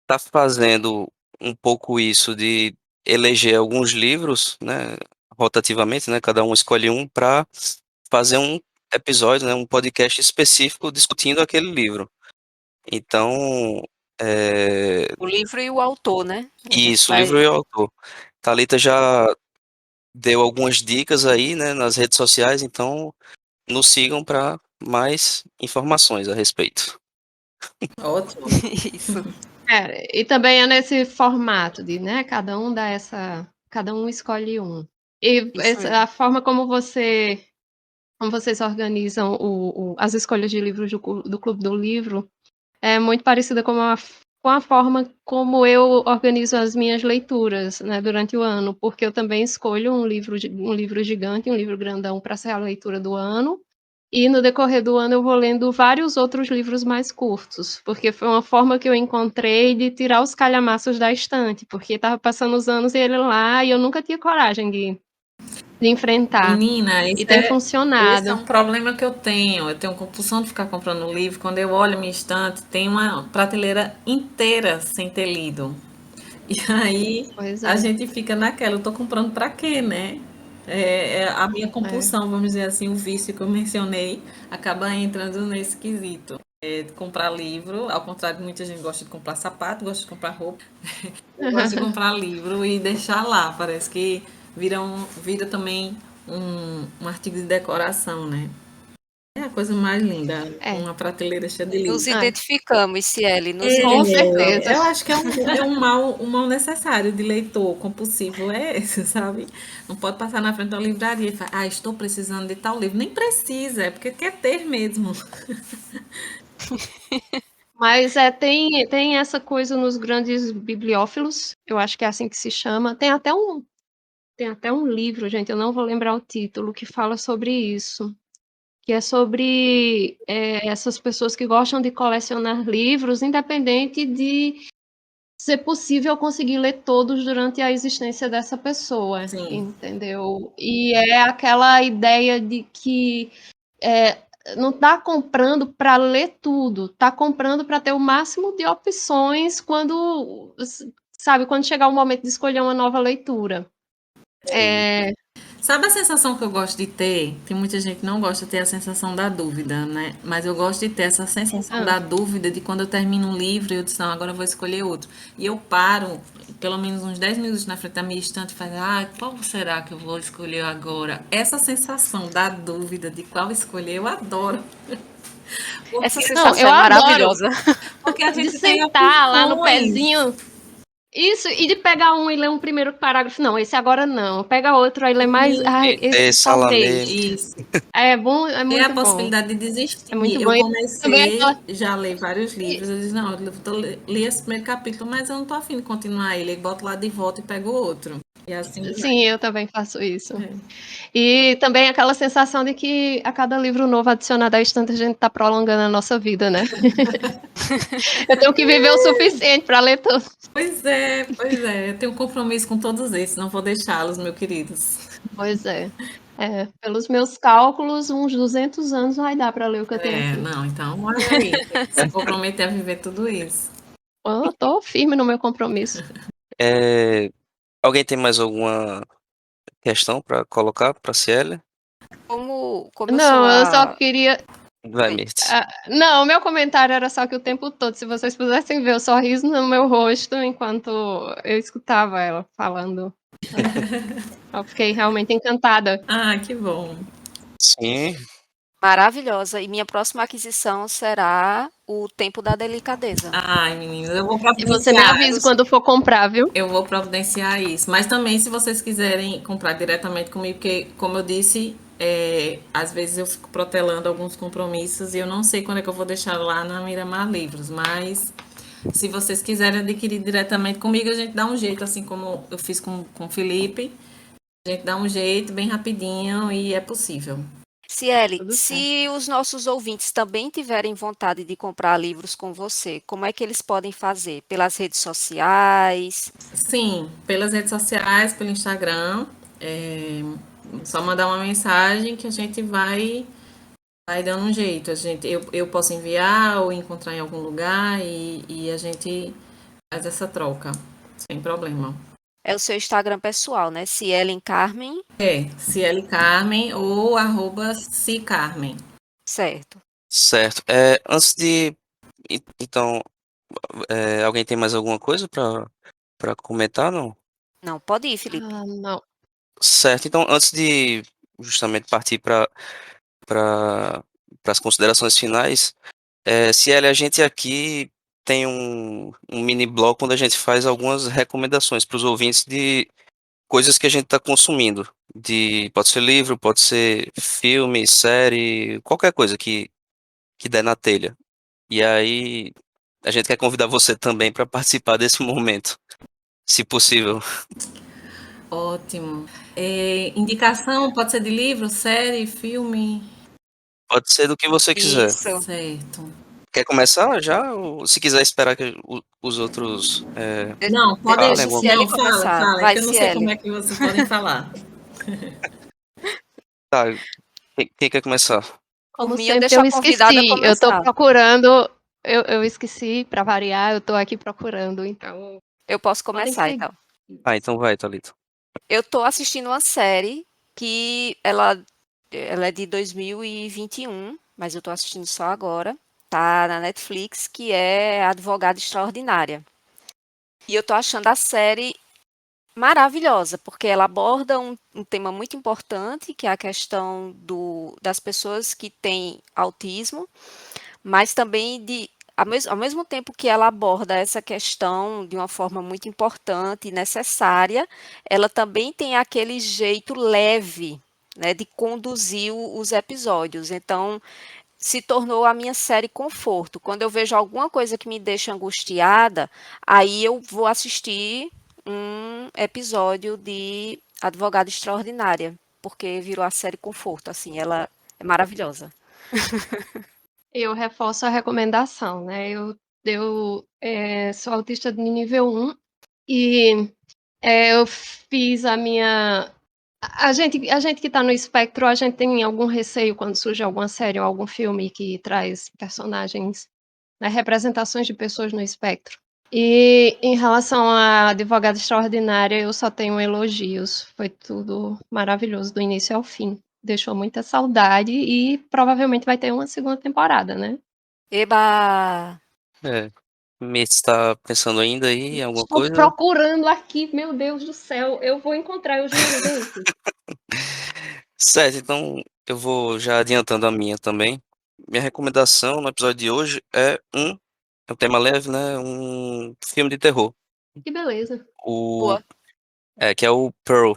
tá fazendo um pouco isso de eleger alguns livros, né, rotativamente, né, cada um escolhe um para fazer um episódio, né, um podcast específico discutindo aquele livro. Então, é, O livro e o autor, né? A gente Isso, o vai. livro e o autor. Thalita já deu algumas dicas aí, né, nas redes sociais, então nos sigam para mais informações a respeito. Ótimo. Isso. E também é nesse formato de, né, cada um escolhe um. E Isso mesmo. a forma como vocês organizam as escolhas de livros do Clube do Livro é muito parecida com a forma como eu organizo as minhas leituras, né, durante o ano, porque eu também escolho um livro gigante, um livro grandão para ser a leitura do ano, e no decorrer do ano eu vou lendo vários outros livros mais curtos, porque foi uma forma que eu encontrei de tirar os calhamaços da estante, porque estava passando os anos e ele lá, e eu nunca tinha coragem de enfrentar. Menina, E tem esse é funcionado. um problema que eu tenho. Eu tenho compulsão de ficar comprando livro. Quando eu olho minha estante, tem uma prateleira inteira sem ter lido. E aí Pois a é. gente fica naquela, eu tô comprando pra quê, né? É a minha compulsão, vamos dizer assim, o vício que eu mencionei, acaba entrando nesse quesito. É de comprar livro, ao contrário de muita gente gosta de comprar sapato, gosta de comprar roupa, eu gosto de comprar livro e deixar lá. Parece que vira também um artigo de decoração, né? É a coisa mais linda, É. uma prateleira cheia de Nos livros. identificamos, Ciele, nos Com identificamos. certeza. Eu acho que um mal necessário de leitor compulsivo é esse, sabe? Não pode passar na frente da livraria e falar, estou precisando de tal livro. Nem precisa, é porque quer ter mesmo. Mas tem essa coisa nos grandes bibliófilos, eu acho que é assim que se chama. Tem até um livro, gente, eu não vou lembrar o título, que fala sobre isso. Que é sobre essas pessoas que gostam de colecionar livros, independente de ser possível conseguir ler todos durante a existência dessa pessoa, Sim, entendeu? E é aquela ideia de que não está comprando para ler tudo, está comprando para ter o máximo de opções quando, sabe, quando chegar o momento de escolher uma nova leitura. sabe a sensação que eu gosto de ter? Tem muita gente que não gosta de ter a sensação da dúvida, né? Mas eu gosto de ter essa sensação Ah, da dúvida de quando eu termino um livro e eu disse, não, agora eu vou escolher outro. E eu paro, pelo menos uns 10 minutos na frente da minha estante e falo, qual será que eu vou escolher agora? Essa sensação da dúvida de qual escolher, eu adoro. Essa Porque, não, sensação eu é adoro maravilhosa. porque a de gente tem sentar lá no opções. pezinho. Isso, e de pegar um e ler um primeiro parágrafo. Não, esse agora não. Pega outro, aí lê mais. Ai, esse Ter talvez. Salamé, Isso. É bom, é Ter a muito bom. possibilidade de É desistir. muito Eu bom. E também aquela. comecei, já li vários livros, eu disse, não, li esse primeiro capítulo, mas eu não tô afim de continuar ele. Eu boto lá de volta e pego outro. E assim vai. Sim, eu também faço isso. E também aquela sensação de que a cada livro novo adicionado à estante a gente está prolongando a nossa vida, né? Eu tenho que viver o suficiente para ler tudo. Pois é. Eu tenho um compromisso com todos esses, não vou deixá-los, meus queridos. Pois é. Pelos meus cálculos, uns 200 anos vai dar para ler o que eu tenho aqui. Não, então olha aí, tem que se comprometer a viver tudo isso. Eu tô firme no meu compromisso. é, alguém tem mais alguma questão para colocar para a Ciele? Como eu sou Não, eu só a. queria. Vai, Oi. Mirtz. Não, o meu comentário era só que o tempo todo, se vocês pudessem ver o sorriso no meu rosto enquanto eu escutava ela falando, eu fiquei realmente encantada. Que bom. Sim, Maravilhosa. E minha próxima aquisição será o Tempo da Delicadeza. Ai, meninas, eu vou E você me providenciar. avisa quando for comprar, viu? Eu vou providenciar isso. Mas também, se vocês quiserem comprar diretamente comigo, porque, como eu disse, às vezes eu fico protelando alguns compromissos e eu não sei quando é que eu vou deixar lá na Miramar Livros. Mas, se vocês quiserem adquirir diretamente comigo, a gente dá um jeito, assim como eu fiz com o Felipe. A gente dá um jeito bem rapidinho e é possível. Ciele, Tudo certo. se os nossos ouvintes também tiverem vontade de comprar livros com você, como é que eles podem fazer? Pelas redes sociais? Sim, pelas redes sociais, pelo Instagram. É só mandar uma mensagem que a gente vai dando um jeito. Eu posso enviar ou encontrar em algum lugar e a gente faz essa troca, sem problema. É o seu Instagram pessoal, né? Cielen Carmen, Ciele Carmen ou @cicarmen. certo. certo. Antes de então alguém tem mais alguma coisa para comentar, não? Não, pode ir, Felipe. Não. Certo, então antes de justamente partir para as considerações finais, Ciele, a gente aqui tem um mini bloco onde a gente faz algumas recomendações para os ouvintes de coisas que a gente está consumindo. Pode ser livro, pode ser filme, série, qualquer coisa que der na telha. E aí a gente quer convidar você também para participar desse momento, se possível. Ótimo. Indicação pode ser de livro, série, filme? Pode ser do que você quiser. Isso. Certo. Quer começar já? Ou se quiser esperar que os outros Não, pode. falem Deixa alguma Ciele Não, coisa? fala, começar. fala. É Vai, que eu não sei Ciele. como é que vocês podem falar. Tá, quem quer começar? Por Como mim, eu sempre, deixo eu a convidada esqueci. Eu tô começar. procurando. Eu esqueci, pra variar, eu tô aqui procurando, então. Eu posso Podem começar, seguir. então. Ah, então vai, Thalita. Eu tô assistindo uma série que ela é de 2021, mas eu tô assistindo só agora. Tá na Netflix, que é Advogada Extraordinária. E eu tô achando a série maravilhosa, porque ela aborda um tema muito importante, que é a questão das pessoas que têm autismo, mas também ao mesmo tempo que ela aborda essa questão de uma forma muito importante e necessária, ela também tem aquele jeito leve, né, de conduzir os episódios. Então, se tornou a minha série conforto. Quando eu vejo alguma coisa que me deixa angustiada, aí eu vou assistir um episódio de Advogada Extraordinária, porque virou a série conforto, assim, ela é maravilhosa. Eu reforço a recomendação, né? Eu sou autista de nível 1 e eu fiz a minha. A gente que está no espectro, a gente tem algum receio quando surge alguma série ou algum filme que traz personagens, né, representações de pessoas no espectro. E em relação à Advogada Extraordinária, eu só tenho elogios. Foi tudo maravilhoso do início ao fim. Deixou muita saudade e provavelmente vai ter uma segunda temporada, né? Eba! É, me está pensando ainda aí em alguma Estou coisa? procurando aqui, meu Deus do céu. Eu vou encontrar, eu juro, gente. Certo, então eu vou já adiantando a minha também. Minha recomendação no episódio de hoje é um tema leve, né? Um filme de terror. Que beleza. O, Boa. que é o Pearl.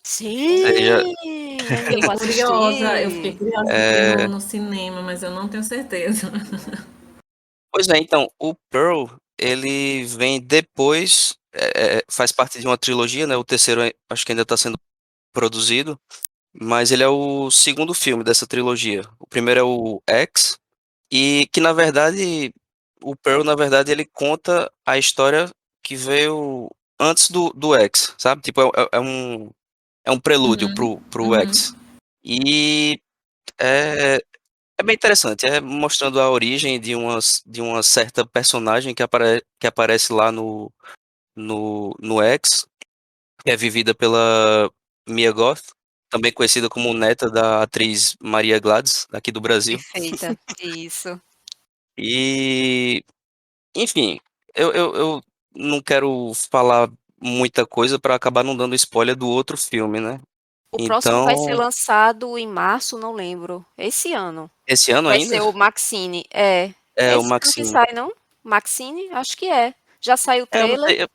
Seja, Sim! Ainda vou Eu fiquei assistir. curiosa de ver no cinema, mas eu não tenho certeza. pois é, então, o Pearl, ele vem depois, faz parte de uma trilogia, né? O terceiro acho que ainda está sendo produzido, mas ele é o segundo filme dessa trilogia. O primeiro é o X, e que na verdade, o Pearl, na verdade, ele conta a história que veio antes do X, sabe? Tipo, é um prelúdio Uhum, pro uhum. X. E é, é bem interessante, é mostrando a origem de uma certa personagem que aparece lá no X, que é vivida pela Mia Goth, também conhecida como neta da atriz Maria Gladys, aqui do Brasil. Perfeita. Isso. E, enfim, eu não quero falar muita coisa para acabar não dando spoiler do outro filme, né? O próximo vai ser Então, lançado em março, não lembro. Esse ano. esse ano Vai ainda ser o Maxine. É. é É o esse ano que Maxine. sai, não? Maxine? Acho que é. Já saiu o Eu não trailer? sei,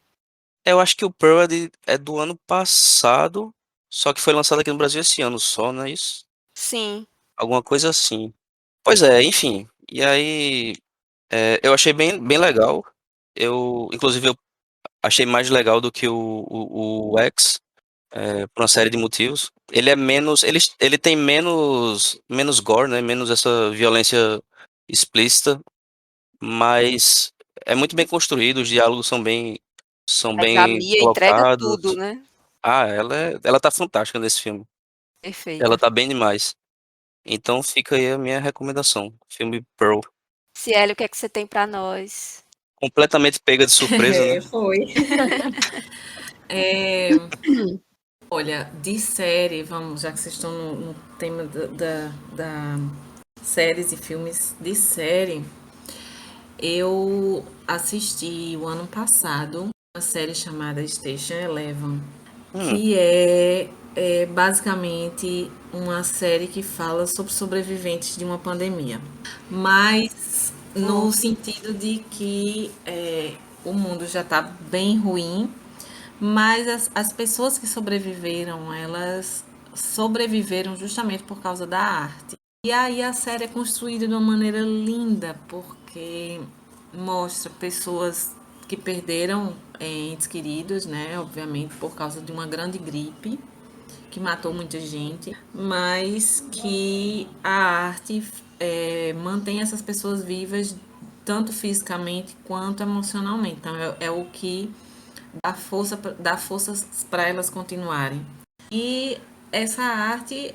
eu acho que o Pearl é do ano passado, só que foi lançado aqui no Brasil esse ano só, não é isso? Sim. Alguma coisa assim. Pois é, enfim. E aí, eu achei bem legal. Inclusive, eu achei mais legal do que o X, por uma série de motivos. Ele é menos, ele tem menos gore, né? Menos essa violência explícita, mas é muito bem construído. Os diálogos são Mas a bem Mia entrega tudo, colocados. né? Ah, ela tá fantástica nesse filme. Ela Perfeita. tá bem demais. Então fica aí a minha recomendação. Filme Pearl. Cielo, o que é que você tem pra nós? Completamente pega de surpresa, né? Foi. Olha, de série, vamos, já que vocês estão no tema da séries e filmes de série, Eu assisti o ano passado uma série chamada Station Eleven, Hum, que é basicamente uma série que fala sobre sobreviventes de uma pandemia, mas no sentido de que o mundo já está bem ruim, mas as pessoas que sobreviveram, elas sobreviveram justamente por causa da arte. E aí a série é construída de uma maneira linda, porque mostra pessoas que perderam entes queridos, né? Obviamente por causa de uma grande gripe que matou muita gente, mas que a arte mantém essas pessoas vivas tanto fisicamente quanto emocionalmente. Então é o que dá forças para elas continuarem. E essa arte,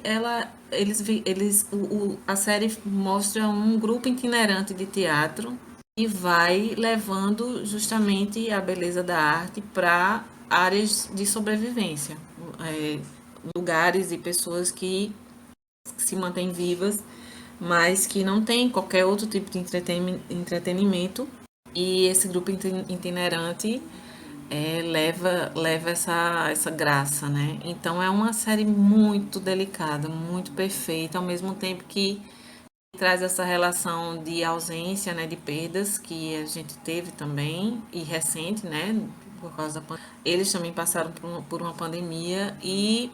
a série mostra um grupo itinerante de teatro e vai levando justamente a beleza da arte para áreas de sobrevivência, é, lugares e pessoas que se mantêm vivas, mas que não têm qualquer outro tipo de entretenimento. E esse grupo itinerante leva essa graça, né? Então é uma série muito delicada, muito perfeita, ao mesmo tempo que traz essa relação de ausência, né, de perdas que a gente teve também, e recente, né, por causa da pandemia. Eles também passaram por uma pandemia e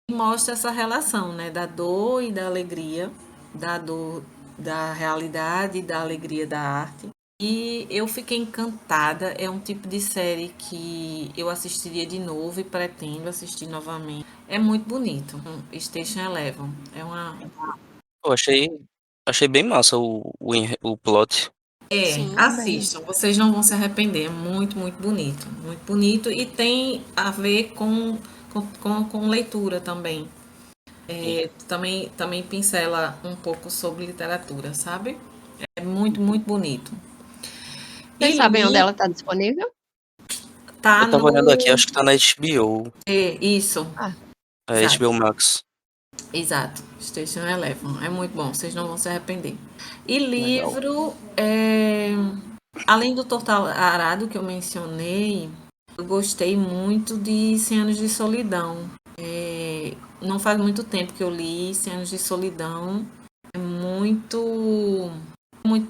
mostra essa relação, né, da dor e da alegria, da dor da realidade e da alegria da arte. E eu fiquei encantada, é um tipo de série que eu assistiria de novo e pretendo assistir novamente. É muito bonito. Station Eleven. É uma. eu achei bem massa o plot. Sim, também. Assistam, vocês não vão se arrepender. É muito, muito bonito. Muito bonito. E tem a ver com leitura também. Também pincela um pouco sobre literatura, sabe? É muito, muito bonito. Vocês E sabem onde li, ela está disponível? tá Eu tava olhando aqui, no. acho que tá na HBO, Isso, Ah, exato. HBO Max. Exato, Station Eleven. É muito bom, vocês não vão se arrepender. E Legal. livro, além do Tortal Arado que eu mencionei, eu gostei muito de 100 Anos de Solidão. Não faz muito tempo que eu li 100 Anos de Solidão. É muito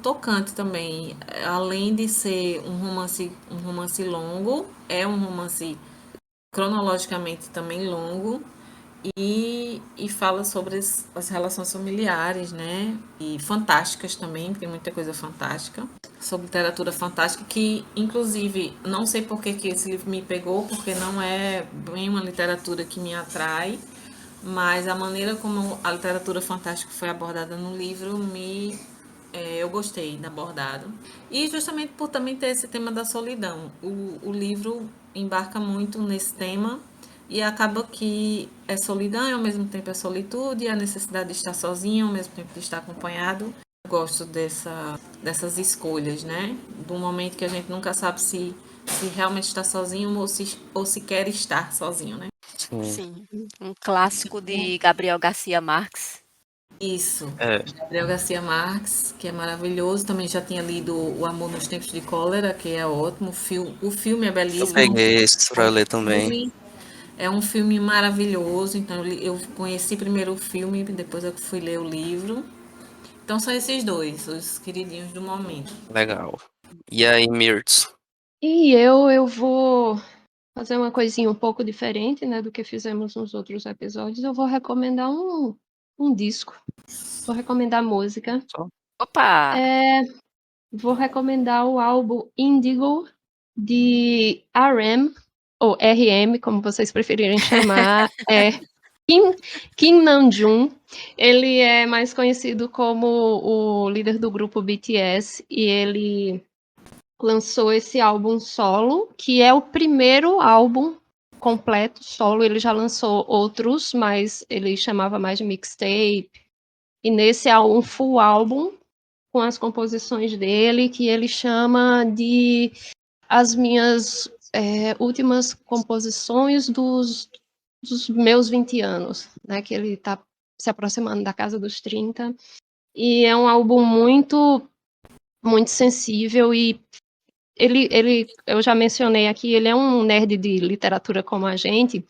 tocante também. Além de ser um romance longo, é um romance cronologicamente também longo. E fala sobre as relações familiares, né? E fantásticas também, tem muita coisa fantástica. Sobre literatura fantástica, que inclusive não sei por que esse livro me pegou, porque não é bem uma literatura que me atrai, mas a maneira como a literatura fantástica foi abordada no livro eu gostei da abordada. E justamente por também ter esse tema da solidão. O livro embarca muito nesse tema e acaba que é solidão e ao mesmo tempo é solitude, e a necessidade de estar sozinho, ao mesmo tempo de estar acompanhado. Eu gosto dessas escolhas, né? Do momento que a gente nunca sabe se realmente está sozinho ou se quer estar sozinho, né? Sim. Sim. Um clássico de Gabriel Garcia Marques. Isso. É, Gabriel Garcia Marques, que é maravilhoso. Também já tinha lido O Amor nos Tempos de Cólera, que é ótimo. O filme é eu belíssimo. peguei esse O pra ler também. filme é um filme maravilhoso. Então eu conheci primeiro o filme, depois eu fui ler o livro. Então são esses dois, os queridinhos do momento. Legal. E aí, Mirtz? e eu vou fazer uma coisinha um pouco diferente, né, do que fizemos nos outros episódios. Eu vou recomendar um disco. Vou recomendar música. Só? Opa! Vou recomendar o álbum Indigo de RM, ou RM, como vocês preferirem chamar. Kim Namjoon. Ele é mais conhecido como o líder do grupo BTS e ele lançou esse álbum solo, que é o primeiro álbum completo solo. Ele já lançou outros, mas ele chamava mais de mixtape. E nesse é um full álbum com as composições dele, que ele chama de as minhas últimas composições dos meus 20 anos, né? Que ele está se aproximando da casa dos 30. E é um álbum muito muito sensível e eu já mencionei aqui, ele é um nerd de literatura como a gente,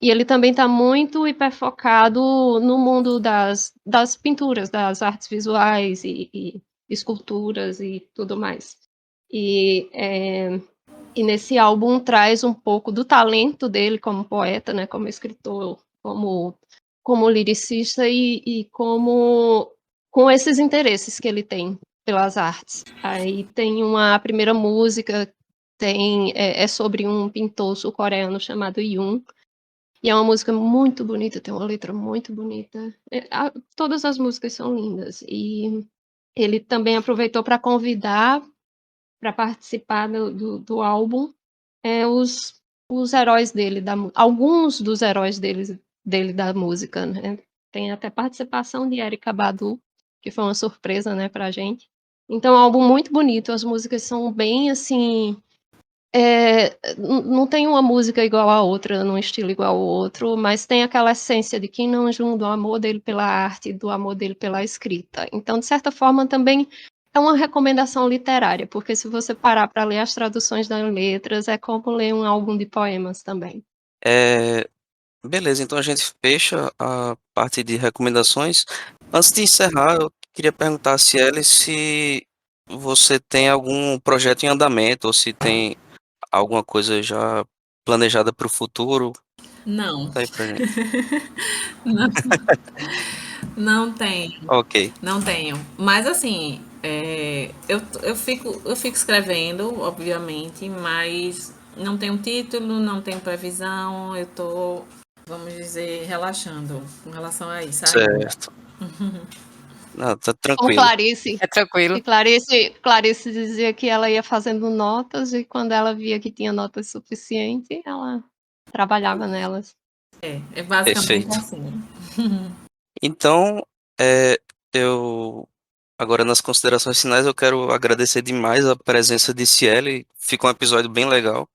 e ele também está muito hiperfocado no mundo das pinturas, das artes visuais e esculturas e tudo mais. E nesse álbum traz um pouco do talento dele como poeta, né, como escritor, como liricista e como com esses interesses que ele tem pelas artes. Aí tem a primeira música é sobre um pintor sul-coreano chamado Yoon, e é uma música muito bonita, tem uma letra muito bonita. Todas as músicas são lindas. E ele também aproveitou para convidar para participar do álbum os heróis dele, alguns dos heróis dele da música, né? Tem até participação de Erykah Badu, que foi uma surpresa, né, pra gente. Então é um álbum muito bonito, as músicas são bem assim. Não tem uma música igual a outra, num estilo igual ao outro, mas tem aquela essência de Kim Namjoon, do amor dele pela arte, do amor dele pela escrita. Então, de certa forma, também é uma recomendação literária, porque se você parar para ler as traduções das letras, é como ler um álbum de poemas também. Beleza, então a gente fecha a parte de recomendações. Antes de encerrar, eu queria perguntar a Ciele se você tem algum projeto em andamento ou se tem alguma coisa já planejada para o futuro. Não, Conta aí pra gente. não, não tenho. Ok, Não tenho. Mas assim, eu fico escrevendo, obviamente, mas não tenho título, não tenho previsão, eu tô, vamos dizer, relaxando com relação a isso ainda. certo. Não, tá Com tranquilo. Clarice. É tranquilo. E Clarice dizia que ela ia fazendo notas e quando ela via que tinha notas suficientes, ela trabalhava nelas. É basicamente Perfeito. assim. Então, eu agora nas considerações finais eu quero agradecer demais a presença de Ciele. Ficou um episódio bem legal.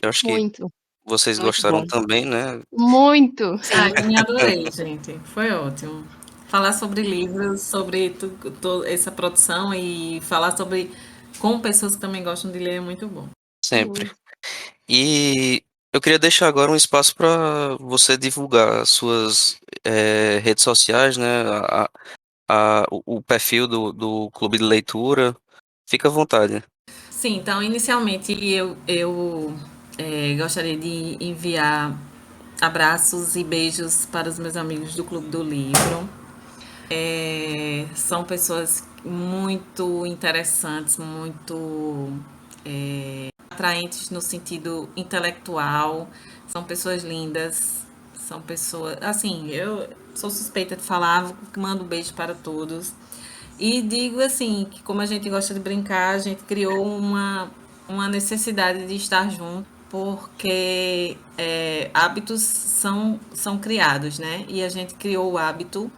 Eu acho que Muito, vocês Muito gostaram bom. também, né? muito. Ah, Sim. eu me adorei, gente. Foi ótimo. Falar sobre livros, sobre essa produção e falar sobre com pessoas que também gostam de ler é muito bom. Sempre. E eu queria deixar agora um espaço para você divulgar as suas redes sociais, né? O perfil do Clube de Leitura. Fica à vontade. Sim, então inicialmente eu gostaria de enviar abraços e beijos para os meus amigos do Clube do Livro. São pessoas muito interessantes, muito atraentes no sentido intelectual, são pessoas lindas, são pessoas. Assim, eu sou suspeita de falar, mando um beijo para todos. E digo assim, que como a gente gosta de brincar, a gente criou uma necessidade de estar junto, porque hábitos são criados, né? E a gente criou o hábito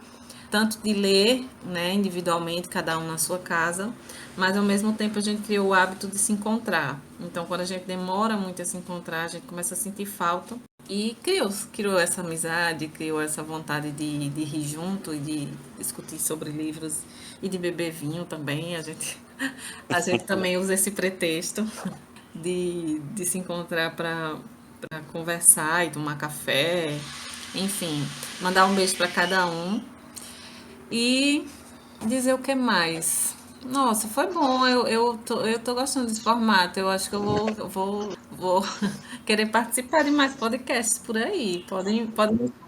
tanto de ler, né, individualmente, cada um na sua casa, mas ao mesmo tempo a gente criou o hábito de se encontrar. Então, quando a gente demora muito a se encontrar, a gente começa a sentir falta e criou essa amizade, criou essa vontade de rir junto e de discutir sobre livros e de beber vinho também. A gente também usa esse pretexto de se encontrar para conversar e tomar café, enfim, mandar um beijo para cada um. E dizer o que mais? Nossa, foi bom. Eu tô gostando desse formato. Eu acho que eu vou querer participar de mais podcasts por aí. Podem me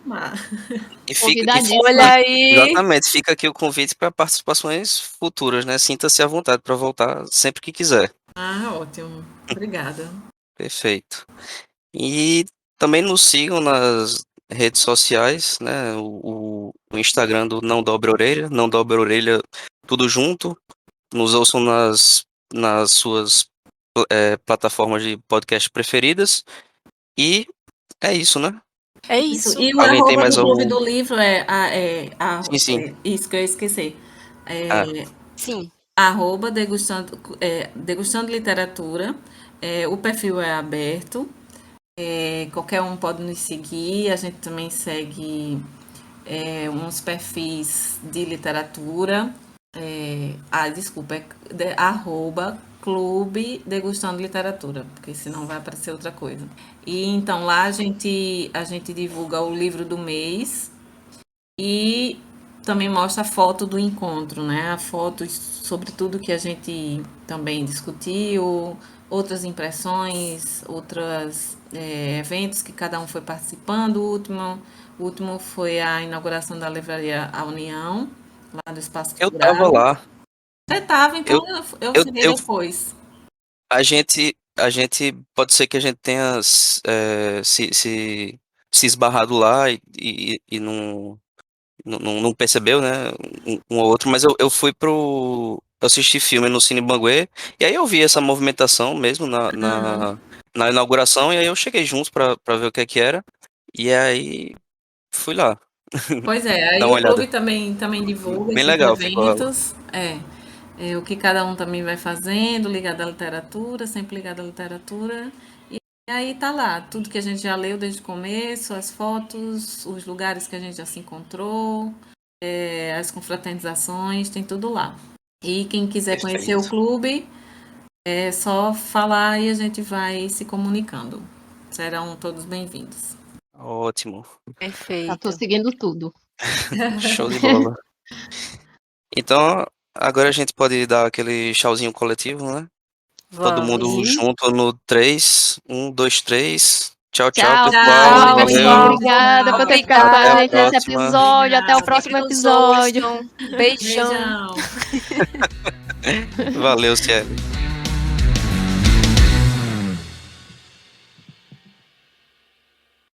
chamar. Olha Convidadíssima. aí. Exatamente, fica aqui o convite para participações futuras, né? Sinta-se à vontade para voltar sempre que quiser. Ah, ótimo. Obrigada. Perfeito. E também nos sigam nas redes sociais, né? O Instagram do Não Dobre Orelha, Não Dobre Orelha, tudo junto. Nos ouçam nas suas plataformas de podcast preferidas. E é isso, né? É Isso. isso. E o Alguém tem arroba mais do Clube algum? do Livro Sim, sim. isso que eu ia esquecer. Ah, Sim. Arroba degustando literatura. O perfil é aberto. Qualquer um pode nos seguir. A gente também segue uns perfis de literatura. Desculpa, @ Clube Degustando Literatura, porque senão vai aparecer outra coisa. E então lá a gente divulga o livro do mês e também mostra a foto do encontro, né? A foto sobre tudo que a gente também discutiu, outras impressões, outros eventos que cada um foi participando. O último foi a inauguração da livraria A União, lá do Espaço Eu tava Cultural. lá. Você estava, então Eu, eu eu, cheguei eu, depois. a gente pode ser que a gente tenha se esbarrado lá e não percebeu, né? Um ou outro, mas eu fui eu assisti filme no Cine Banguê, e aí eu vi essa movimentação mesmo Aham. na inauguração, e aí eu cheguei junto pra ver o que é que era, e aí fui lá, Pois é, dar aí uma o clube olhada. também divulga Bem esses legal ficou ela. eventos, o que cada um também vai fazendo, ligado à literatura, sempre ligado à literatura. E aí tá lá, tudo que a gente já leu desde o começo, as fotos, os lugares que a gente já se encontrou, as confraternizações, tem tudo lá. E quem quiser conhecer o Perfeito. clube, é só falar e a gente vai se comunicando. Serão todos bem-vindos. Ótimo. Já tô Perfeito. seguindo tudo. Show de bola. Então, agora a gente pode dar aquele tchauzinho coletivo, né? Todo mundo Vamos. Sim. junto no 3. 1, 2, 3. Tchau, tchau, Tchau, pessoal. Tchau, pessoal. Muito Valeu. obrigada por ter pessoal. ficado com a Até a Obrigada. gente nesse próxima. episódio. Até o Obrigada. próximo Que nos episódio. ouçam. Beijão. Beijão. Valeu, Cielo.